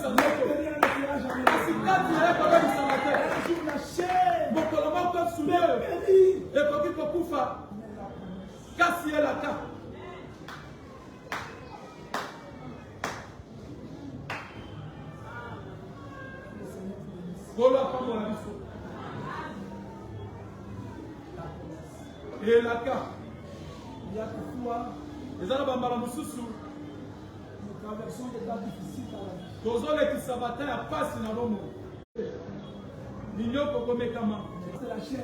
jamais là. Un jour la chair et la carte. Il y a toutefois, nous traversons des temps difficiles à la vie. C'est la chair.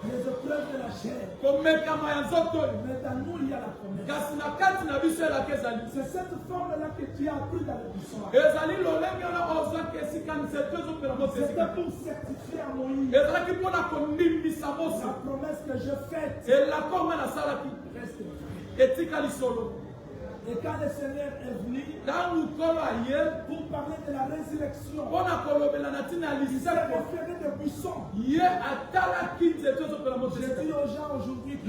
Les épreuves de la chair. Mais dans nous, il y a la promesse. C'est cette forme-là que tu as appris dans le buisson. C'était pour certifier à Moïse la promesse que je fais. Reste. Et quand le Seigneur est venu pour parler de la résurrection, il s'est référé de buisson. Je dis aux gens aujourd'hui que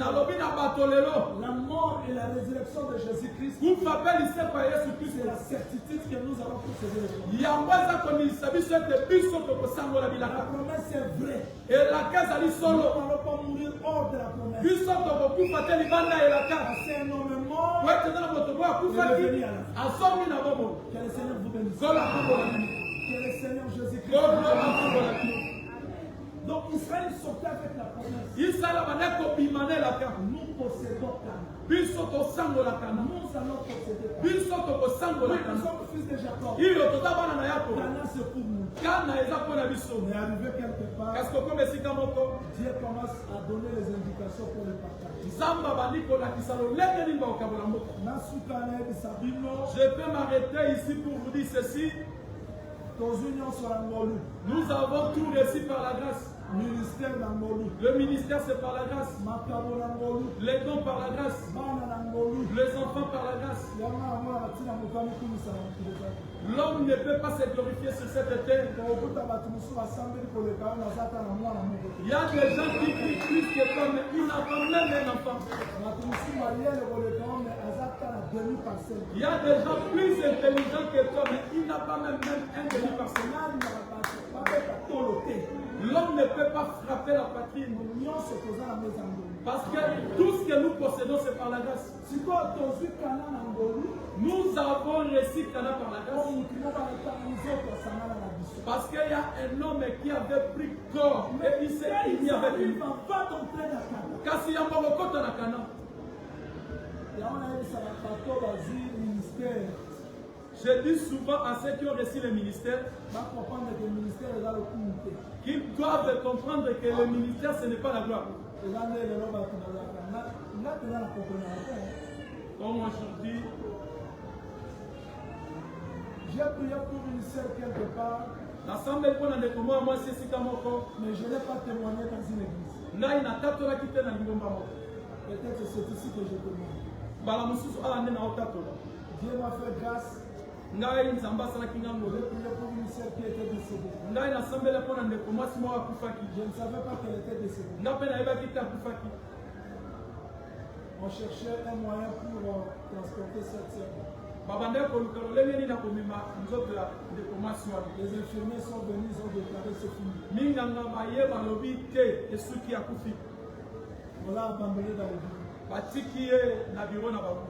la mort et la résurrection de Jésus-Christ, c'est la certitude que nous allons posséder. La promesse est vraie. Nous n'allons pas mourir hors de la promesse. C'est un homme mort. Que le Seigneur vous bénisse. Que le Seigneur Jésus-Christ. Donc Israël sortait avec la promesse. Nous possédons Canaan. Nous allons posséder Canaan. Nous sommes fils de Jacob. Canaan c'est pour nous. Mais arrivé quelque part, Dieu commence à donner les indications pour le partager. Je peux m'arrêter ici pour vous dire ceci. Nous avons tout reçu par la grâce. Le ministère c'est par la grâce. Les dons par la grâce. Les enfants par la grâce. L'homme ne peut pas se glorifier sur cette terre. Il y a des gens qui crient plus que toi, mais ils n'ont pas même un enfant. Il y a des gens plus intelligents que toi, mais ils n'ont pas même un demi-parcelle. L'homme ne peut pas frapper la patrie. Parce que tout ce que nous possédons, c'est par la grâce. Nous avons reçu Canaan par la grâce. Parce qu'il y a un homme qui avait pris corps et il s'est uni avec lui. Car s'il y a un Morocco dans la Canaan. Je dis souvent à ceux qui ont reçu le ministère qu'ils doivent comprendre que le ministère ce n'est pas la gloire. Comme aujourd'hui, j'ai prié pour une sœur quelque part, mais je n'ai pas témoigné dans une église. Peut-être c'est ici que je témoigne. Dieu m'a fait grâce. J'ai prié pour une sœur qui était décédée. Je ne savais pas qu'elle était décédée. On cherchait un moyen pour transporter cette sœur. Les infirmiers sont venus, ils ont déclaré ce fini. On l'a abandonné dans le bureau.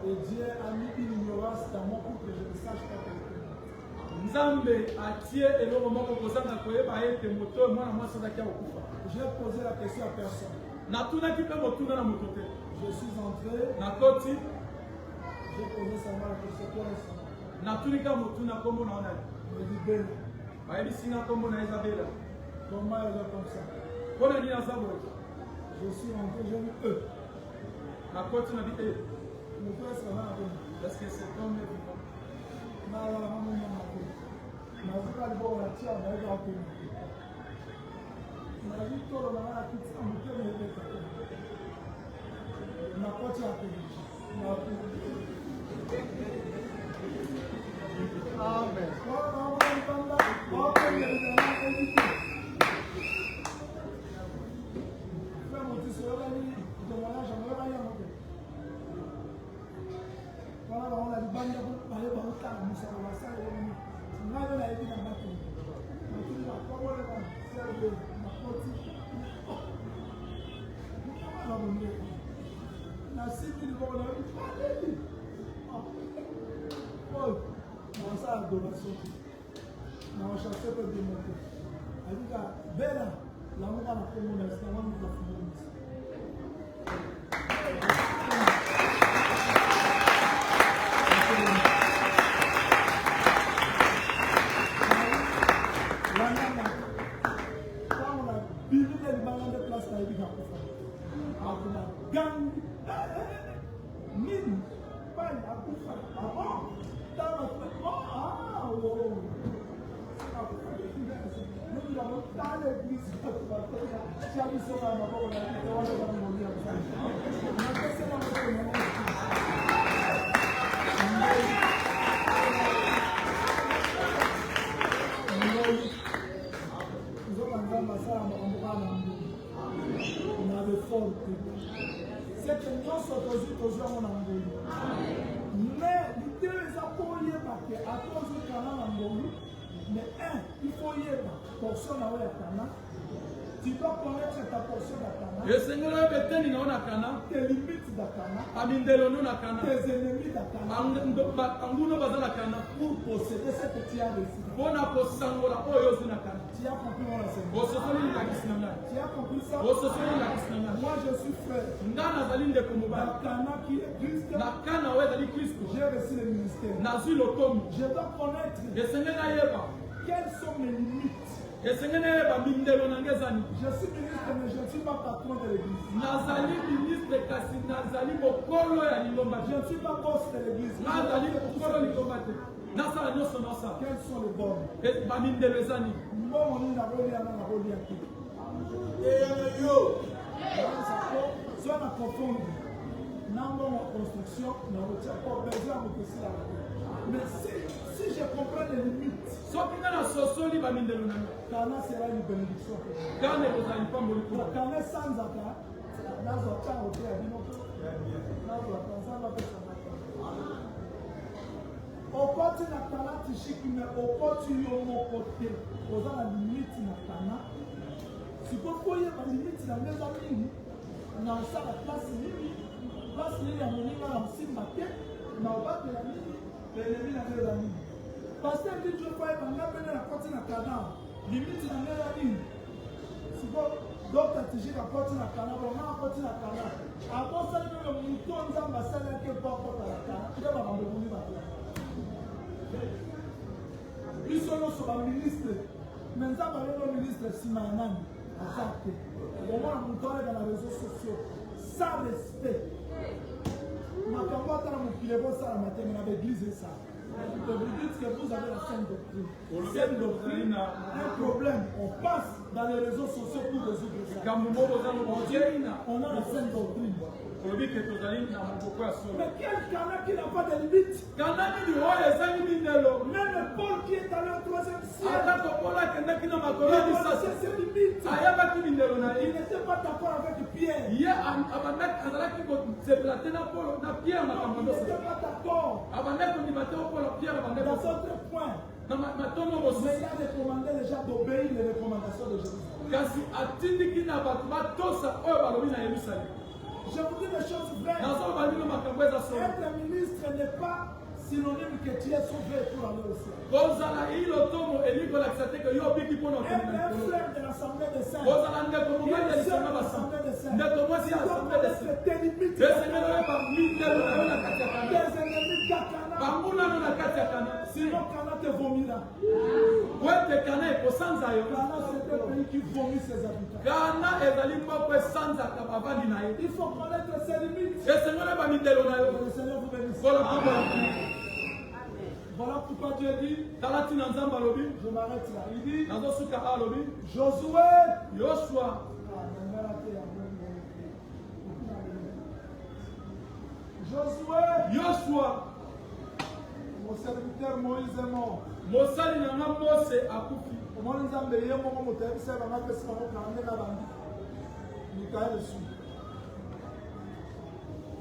Et Dieu a mis une ignorance dans mon couple que je ne sache pas quelqu'un. J'ai posé la question à personne. Je suis entré. J'ai posé seulement la question. Je dis Bella. Comment elle est comme ça? Je suis rentré, j'ai vu eux. Ma côte n'a pas. Mon frère sera là. Parce que c'est comme les vivants. Je n'ai pas de bon la tia, mais elle va appeler. Je n'ai vu tout le monde à qui ça me fait le bête. Je n'ai pas de appelé. Amen. Tu dois connaître ta portion d'Akana, tes limites d'Akana, tes ennemis d'Akana, pour posséder ce que tu as reçu. Tu as compris mon enseignement? Tu as compris ça? Moi je suis frère d'Akana qui est Christ. J'ai reçu le ministère. Je dois connaître quelles sont mes limites. Je suis ministre, mais je ne suis pas patron de l'église. Je ne suis pas boss de l'église. Quels sont les bornes? Soit la confondre. Dans la construction, on retient pas besoin de la mais si je comprends les limites, Kana sera une bénédiction. Kana sans Zaka, au côté de Kana, tu chiques, mais au côté de côté, aux la limite de Kana, si vous voyez la limite de la maison, on a la place limite, place limite, on a la limite, on a la limite. Parce que dit je crois qu'on a venu la porte de la canard, limite la meilleure ligne. Si vous d'autres attirer la porte de la canard, on a la porte de la canard. Avant ça, le mouton nous a massé la queue pour porte la canard. Il va m'abandonner la place. Ils sont sur le ministre. Mais nous avons le ministre Simanan. On a un mouton dans les réseaux sociaux. Sans respect. Ma campagne dans mon pied, ça la matin, mais l'église est ça. Vous dites que vous avez la sainte doctrine. Sainte doctrine, un problème. On passe dans les réseaux sociaux pour résoudre ça. On a la sainte doctrine. Mais quel Kana qui n'a pas de limite? Même Paul qui est allé au 3e siècle, il a ses limites. Il n'était pas d'accord avec Pierre. Il n'était pas d'accord. Dans d'autres points. Mais il a recommandé déjà d'obéir les recommandations de Jésus. Je vous dis des choses vraies. Être ministre n'est pas synonyme que tu es sauvé pour aller au ciel. Être un frère de l'Assemblée des Saints. Une sœur de l'Assemblée des Saints. Tu dois connaître tes limites. Tes ennemis d'Akana. Sinon Kana te vomira. sans ayo. Ghana, c'est un pays qui vomit ses habitants. Ghana ezali moko esanza kabavandi na ye. Il faut connaître ses limites. Esengana ba mitelo na yo. Le Seigneur vous bénisse. Voilà pourquoi Dieu dit, Talati na nzamba lobi. je m'arrête là. Il dit, Nazo suka a lobi. Josué, Yoshua. Yoshua. Mon serviteur Moïse est mort. Mosali na Mose akufi. Comment nous avons payé mon moteur, c'est vraiment que c'est mon carnet là-bas. Michael dessus.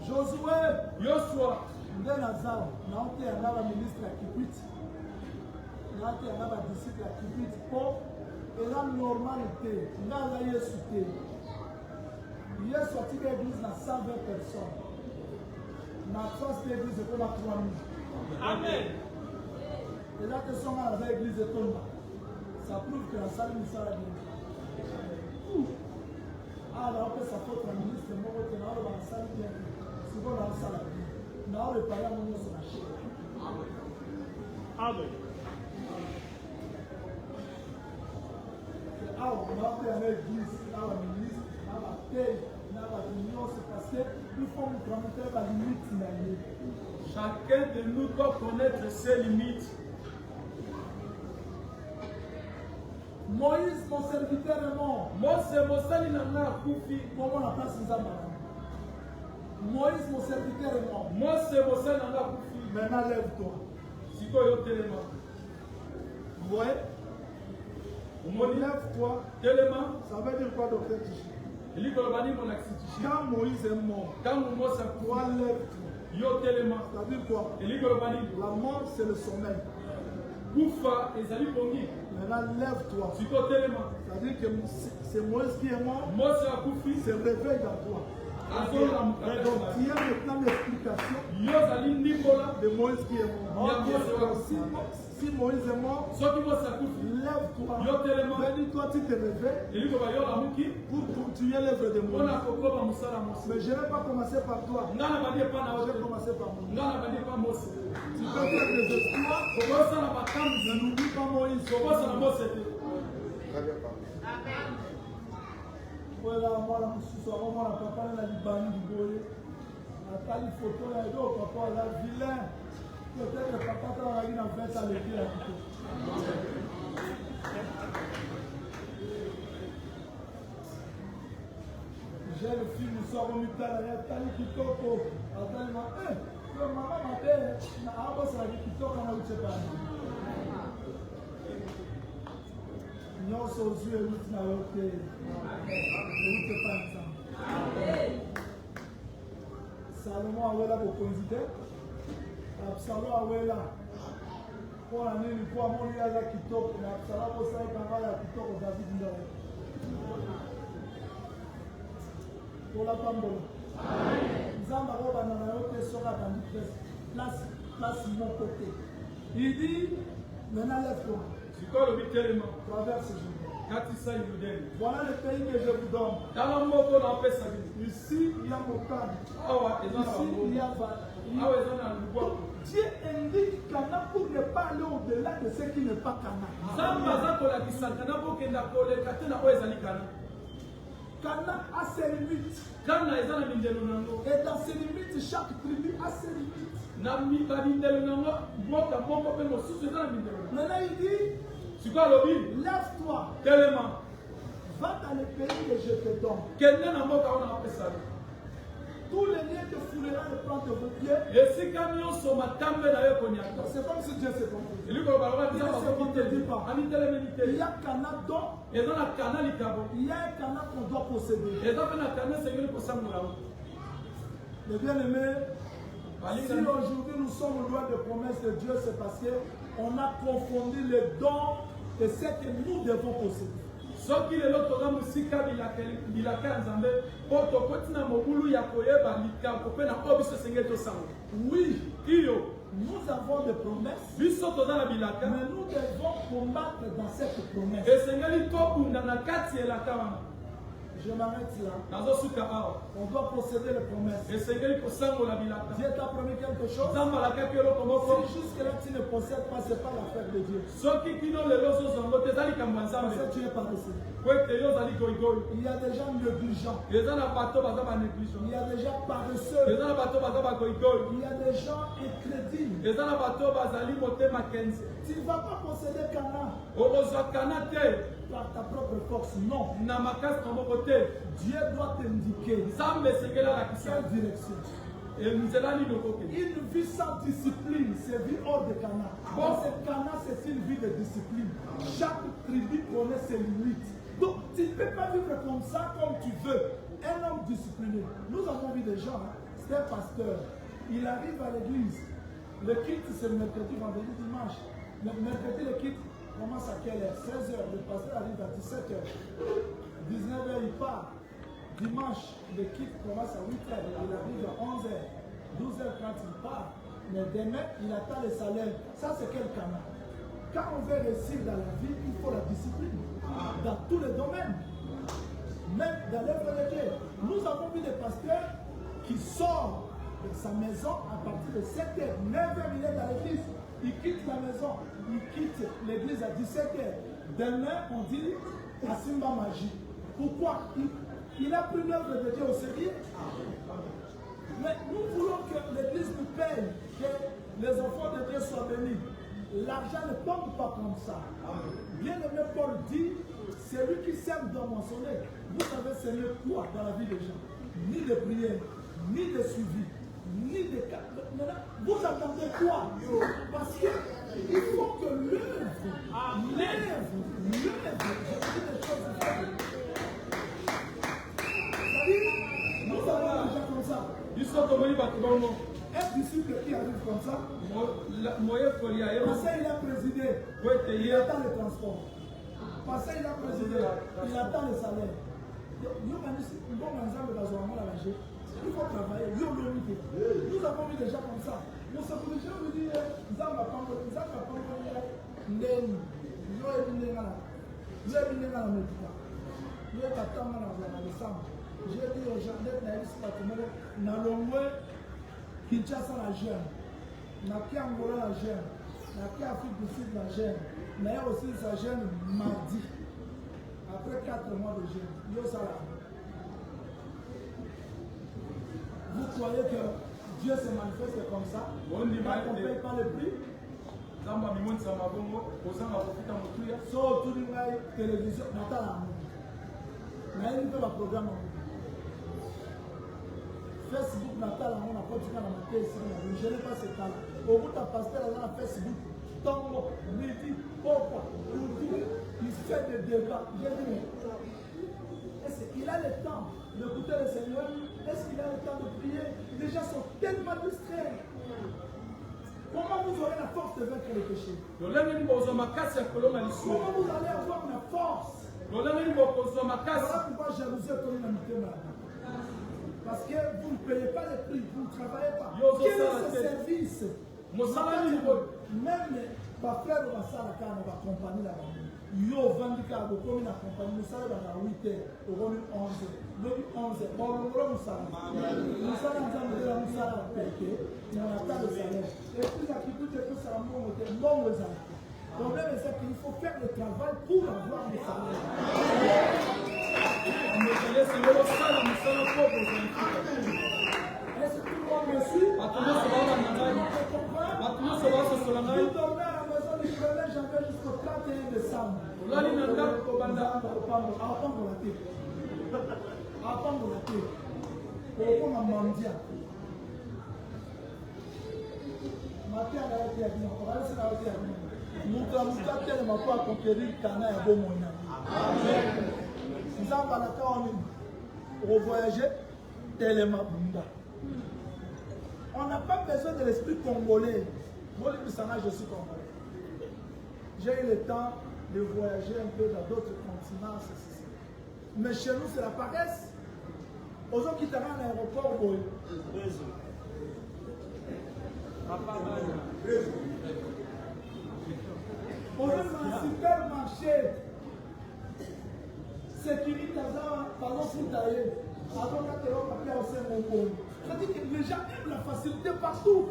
Josué, Yoshua. nde nazala naote yanga baministre ya Kikwiti naote yanga badisciple ya Kikwiti mpo eza normal te nga aza Yesu te. Yesu atika église na 120 personnes na absence de église ekoma 3000. Amen. eza te songa naza église etonda ça prouve que nasali misala bien. awa naopesa faute na ministre moko te naoloba nasali bien sikoyo naosala bien. Now we pray among us na share. Amen. Alors, on va faire l'église, là, la ministre, là, la paix, là, la union, c'est parce qu'il faut nous remonter la limite. Chacun de nous doit connaître ses limites. Moïse, mon serviteur est mort. Mose mosali na nga akufi. Comment la place nous a mal? Moïse, mon serviteur est mort. Mose mosali na nga akufi. Maintenant, lève-toi. Sikoyo telema. Vous voyez? Lève-toi. Telema. Ça veut dire quoi, docteur Tichi? Quand Moïse est mort, toi lève-toi. Yo telema. C'est-à-dire quoi? La mort, c'est le sommeil. Kufa ezali bongi. Maintenant, lève-toi. Siko telema. C'est-à-dire que c'est Moïse qui est mort. Mose akufi. C'est réveil dans toi. Donc, tu as maintenant l'explication de Moïse qui est mort. Si Moïse est mort, lève-toi. Dis-toi, tu te réveilles pour continuer l'œuvre de Moïse. Mais je ne vais pas commencer par toi. Je vais commencer par Moïse. Tu peux faire des exploits. Ne n'oublie pas Moïse. Amen. Voilà, moi, la papa, la libani du boye. La tali photo, la papa, la vilain. Peut-être que papa, tu as une affaire à l'écrire. J'ai le film, nous sommes au mutal, la tali kitoko. La tali m'a dit, maman m'appelle, na abo sa kitoko na uchepa. Nyonso ozwi euti na yo te euti epa nzambe. Salomo awela bokonzi te, Absalom awela mpo na nini? Mpo amoni aza kitoko, na Absalom akosalaka ngai ya kitoko David ndole mpola pambola nzambe akobanda na yo te soki atandi place moko te. Il dit maintenant lève-toi. Traverse Jourdain. Voilà le pays que je vous donne. Ici, il y a Mokan. Ici, il y a Dieu indique Cana pour ne pas aller au-delà de ce qui n'est pas Cana. Cana a ses limites. Et dans ses limites, chaque tribu a ses limites. Maintenant, il dit, lève-toi. Va dans le pays que je te donne. Tous les liens te fouleront le plan de vos pieds. C'est comme si Dieu s'est compris. Il y a Cana dont il y a un Cana qu'on doit posséder. Les bien-aimés, si aujourd'hui nous sommes loin de promesses de Dieu, c'est parce qu'on a confondu les dons et ce que nous devons posséder. Oui, nous avons des promesses, mais nous devons combattre dans cette promesse. Je m'arrête là. nazosuka awa On doit procéder les promesses. esengeli kosangola bilaka Dieu t'a promis quelque chose. nzambe alakaki eloko moko Si jusque-là tu ne possèdes pas, ce n'est pas l'affaire de Dieu. soki kino lelo ozozongo te eza likambo ya Parce nzambe que tu es paresseux. po ete yo ozali goyigoyi Il y a des gens négligents. eza na bato baza banégligent Il y a des gens paresseux. eza na bato baza bagoyigoyi Il y a des gens incrédules. eza na bato bazali motema kenze Tu ne vas pas posséder Cana okozwa kana te par ta propre force. Non. na makasi na moko te Dieu doit t'indiquer nzambe esengeli alakisa quelle direction. nzela nini okokende Une vie sans discipline, c'est vie hors de Cana. Parce que Cana, c'est une vie de discipline. Chaque tribu connaît ses limites. Donc, tu ne peux pas vivre comme ça, comme tu veux. Un homme discipliné. Nous avons vu des gens, c'est un pasteur. Il arrive à l'église. Le culte, c'est le mercredi, vendredi, dimanche. Le mercredi, le culte commence à quelle heure? 16h. Le pasteur arrive à 17h. 19h, il part. Dimanche, le culte commence à 8h. Il arrive à 11h. 12h30, il part. Mais demain, il attend le salaire. Ça, c'est quel canal? Quand on veut réussir dans la vie, il faut la discipline. Dans tous les domaines. Même dans l'œuvre de Dieu. Nous avons vu des pasteurs qui sortent de sa maison à partir de 7h. 9h, il est dans l'église. Il quitte la maison. Il quitte l'église à 17h. Demain, on dit à Simba Magie. Pourquoi? Il a pris l'œuvre de Dieu au sérieux. Mais nous voulons que l'église nous paye, que les enfants de Dieu soient bénis. L'argent ne tombe pas comme ça. Bien aimé Paul dit, c'est lui qui sème doit moissonner. Vous savez semer quoi dans la vie des gens? Ni de prière, ni de suivi, ni de... Maintenant, vous attendez quoi? Parce qu'il faut que l'œuvre, je dis des choses différentes. Nous avons déjà comme ça. Un disciple qui arrive comme ça, parce qu'il a présidé, il attend le transport. Parce qu'il a présidé, il attend le salaire. Il faut travailler. Nous avons vu des gens comme ça. Nous sommes obligés de dire, j'ai dit aux gens d'être dans le Kinshasa la jeune, na Angola la jeune, na Afrique du Sud la jeune, mais aussi sa jeune mardi, après 4 mois de jeûne, yo ça là. Vous croyez que Dieu se manifeste comme ça? On ne paye pas le prix. So tout le monde télévision, mais il fait le programme. Facebook natal on a pas na matesi je n'ai pas ce temps. Au bout de pasteur dans Facebook, Tango, Midi, Papa, il fait des débats. J'ai dit, est-ce qu'il a le temps d'écouter le Seigneur? Est-ce qu'il a le temps de prier? Les gens sont tellement distraits. Comment vous aurez la force de vaincre le péché? Comment vous allez avoir la force? Voilà pourquoi jalousie est comme une amitié. Parce que vous ne payez pas les prix, vous ne travaillez pas. Quel est ce service? Même ma frère va s'arrêter à la compagnie là-bas. Yo vendika go comme la compagnie nous savons à 8h au 11h. Le 11h, bon nous savons. Nous savons que nous savons payer, mais on attend le salaire. Et puis la qui tout est tout ça bon aux amis. Le problème c'est qu'il faut faire le travail pour avoir le salaire. Est-ce que tout le monde me suit? Vous dormez à la maison du 1er janvier jusqu'au 31 décembre. On n'a pas besoin de l'esprit congolais. Moi, je suis congolais. J'ai eu le temps de voyager un peu dans d'autres continents. Mais chez nous, c'est la paresse. Aux gens qui t'arrivent à l'aéroport, on est dans un supermarché. Sécurité, C'est-à-dire que les gens aiment la facilité partout.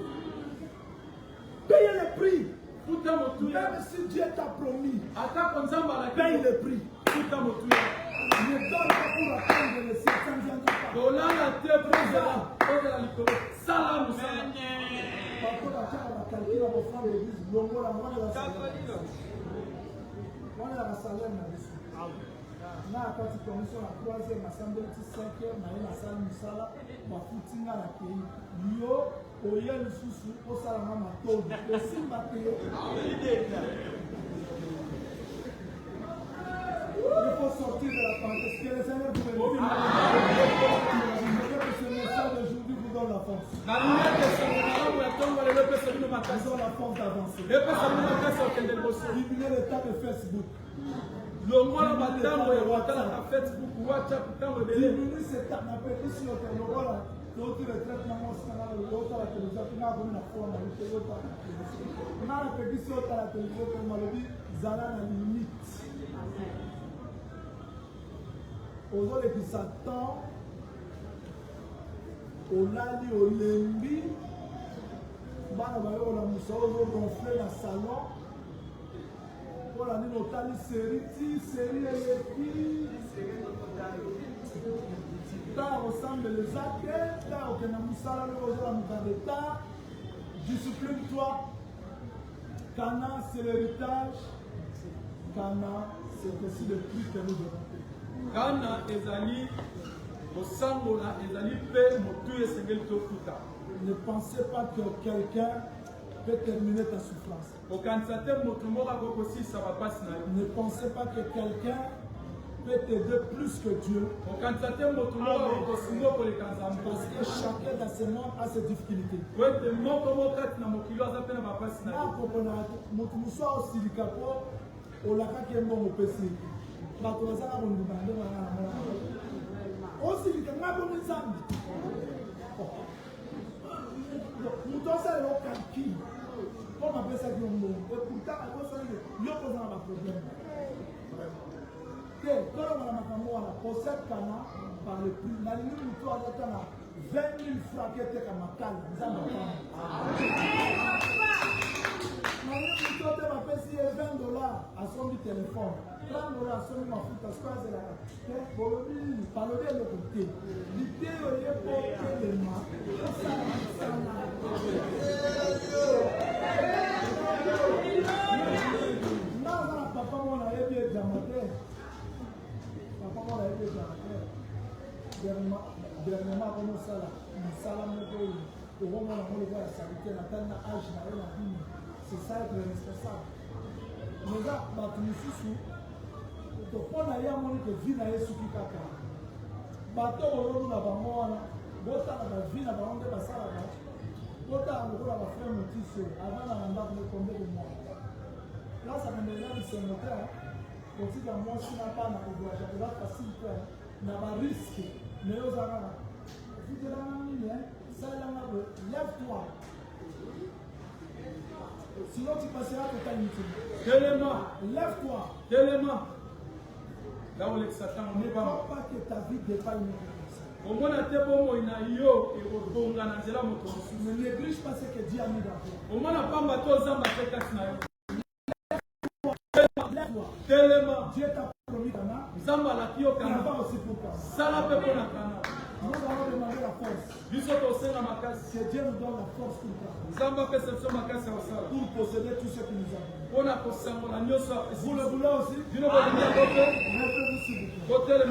Payez le prix. Même si Dieu t'a promis, paye le prix. Ne donne pas pour attendre les 700 ans. Na akati commission la 3e assemblée ti 5e na ina sala misala bafutinga na pays yo oye lisusu osala na matondo esimba te il faut sortir de la parenthèse que le Seigneur vous bénisse que ce message d'aujourd'hui vous donne la force vous donne la force d'avancer diminuez le temps de Facebook. Le mois matin, Facebook, WhatsApp, diminue ce temps. On peut ici le voilà. L'autre retraite, l'autre la télévision, on a une forme, on a peut ici la télévision, comme on l'a dit, Zala la limite. Aujourd'hui, qui s'attend, on a dit au lembi, on a moussa, on a gonflé dans le salon. Voilà, nous avons une série ressemble les actes, discipline-toi. Cana, c'est l'héritage. Cana, c'est aussi le prix que nous devons. Cana, Ezali, au Sangola, Ezali, paix, Motu et Sengel Tokuta. Ne pensez pas que quelqu'un peut terminer ta souffrance. Ne pensez pas que quelqu'un peut t'aider plus que Dieu. Parce que chacun dans ce monde a ses difficultés. Comme on appelle ça du monde. Et pourtant, à cause de ça, il y a un problème. Quand on a possède Cana par le prix, la ligne où tu as 20 000 francs qui étaient comme Macal. La ligne où tu as payé 20 $ à son du téléphone, 30 $ à son du mafout, parce que c'est la par le bien de côté. L'idée est pour que les mains. Papa, on a aidé les amateurs. Papa, on a aidé les amateurs. Dernièrement, on a ça. Au moment où on voit la santé, on a un âge, on a une. C'est ça être responsable. Mais là, on a eu un monde qui vit dans les soucis kaka. Bateau, on a la vie, on a la salade. On a la frère Moutisso. Avant, on a combien de mois. Là, ça me donne ce moteur. Quand tu as moi, si on n'a pas de voyage, c'est pas facile. On a un risque. Mais on a si tu as un million, ça lève-toi. Sinon, tu passeras tout à l'heure. Lève-toi. Là où les Satan ne veux pas que ta vie dépasse une ne néglige pas ce que Dieu a mis dans toi. Dieu t'a promis Cana. Il va aussi pour Cana. Nous allons demander la force. Que Dieu nous donne la force pour posséder tout ce que nous avons. Vous le voulez aussi? Lèvez-vous s'il vous plaît.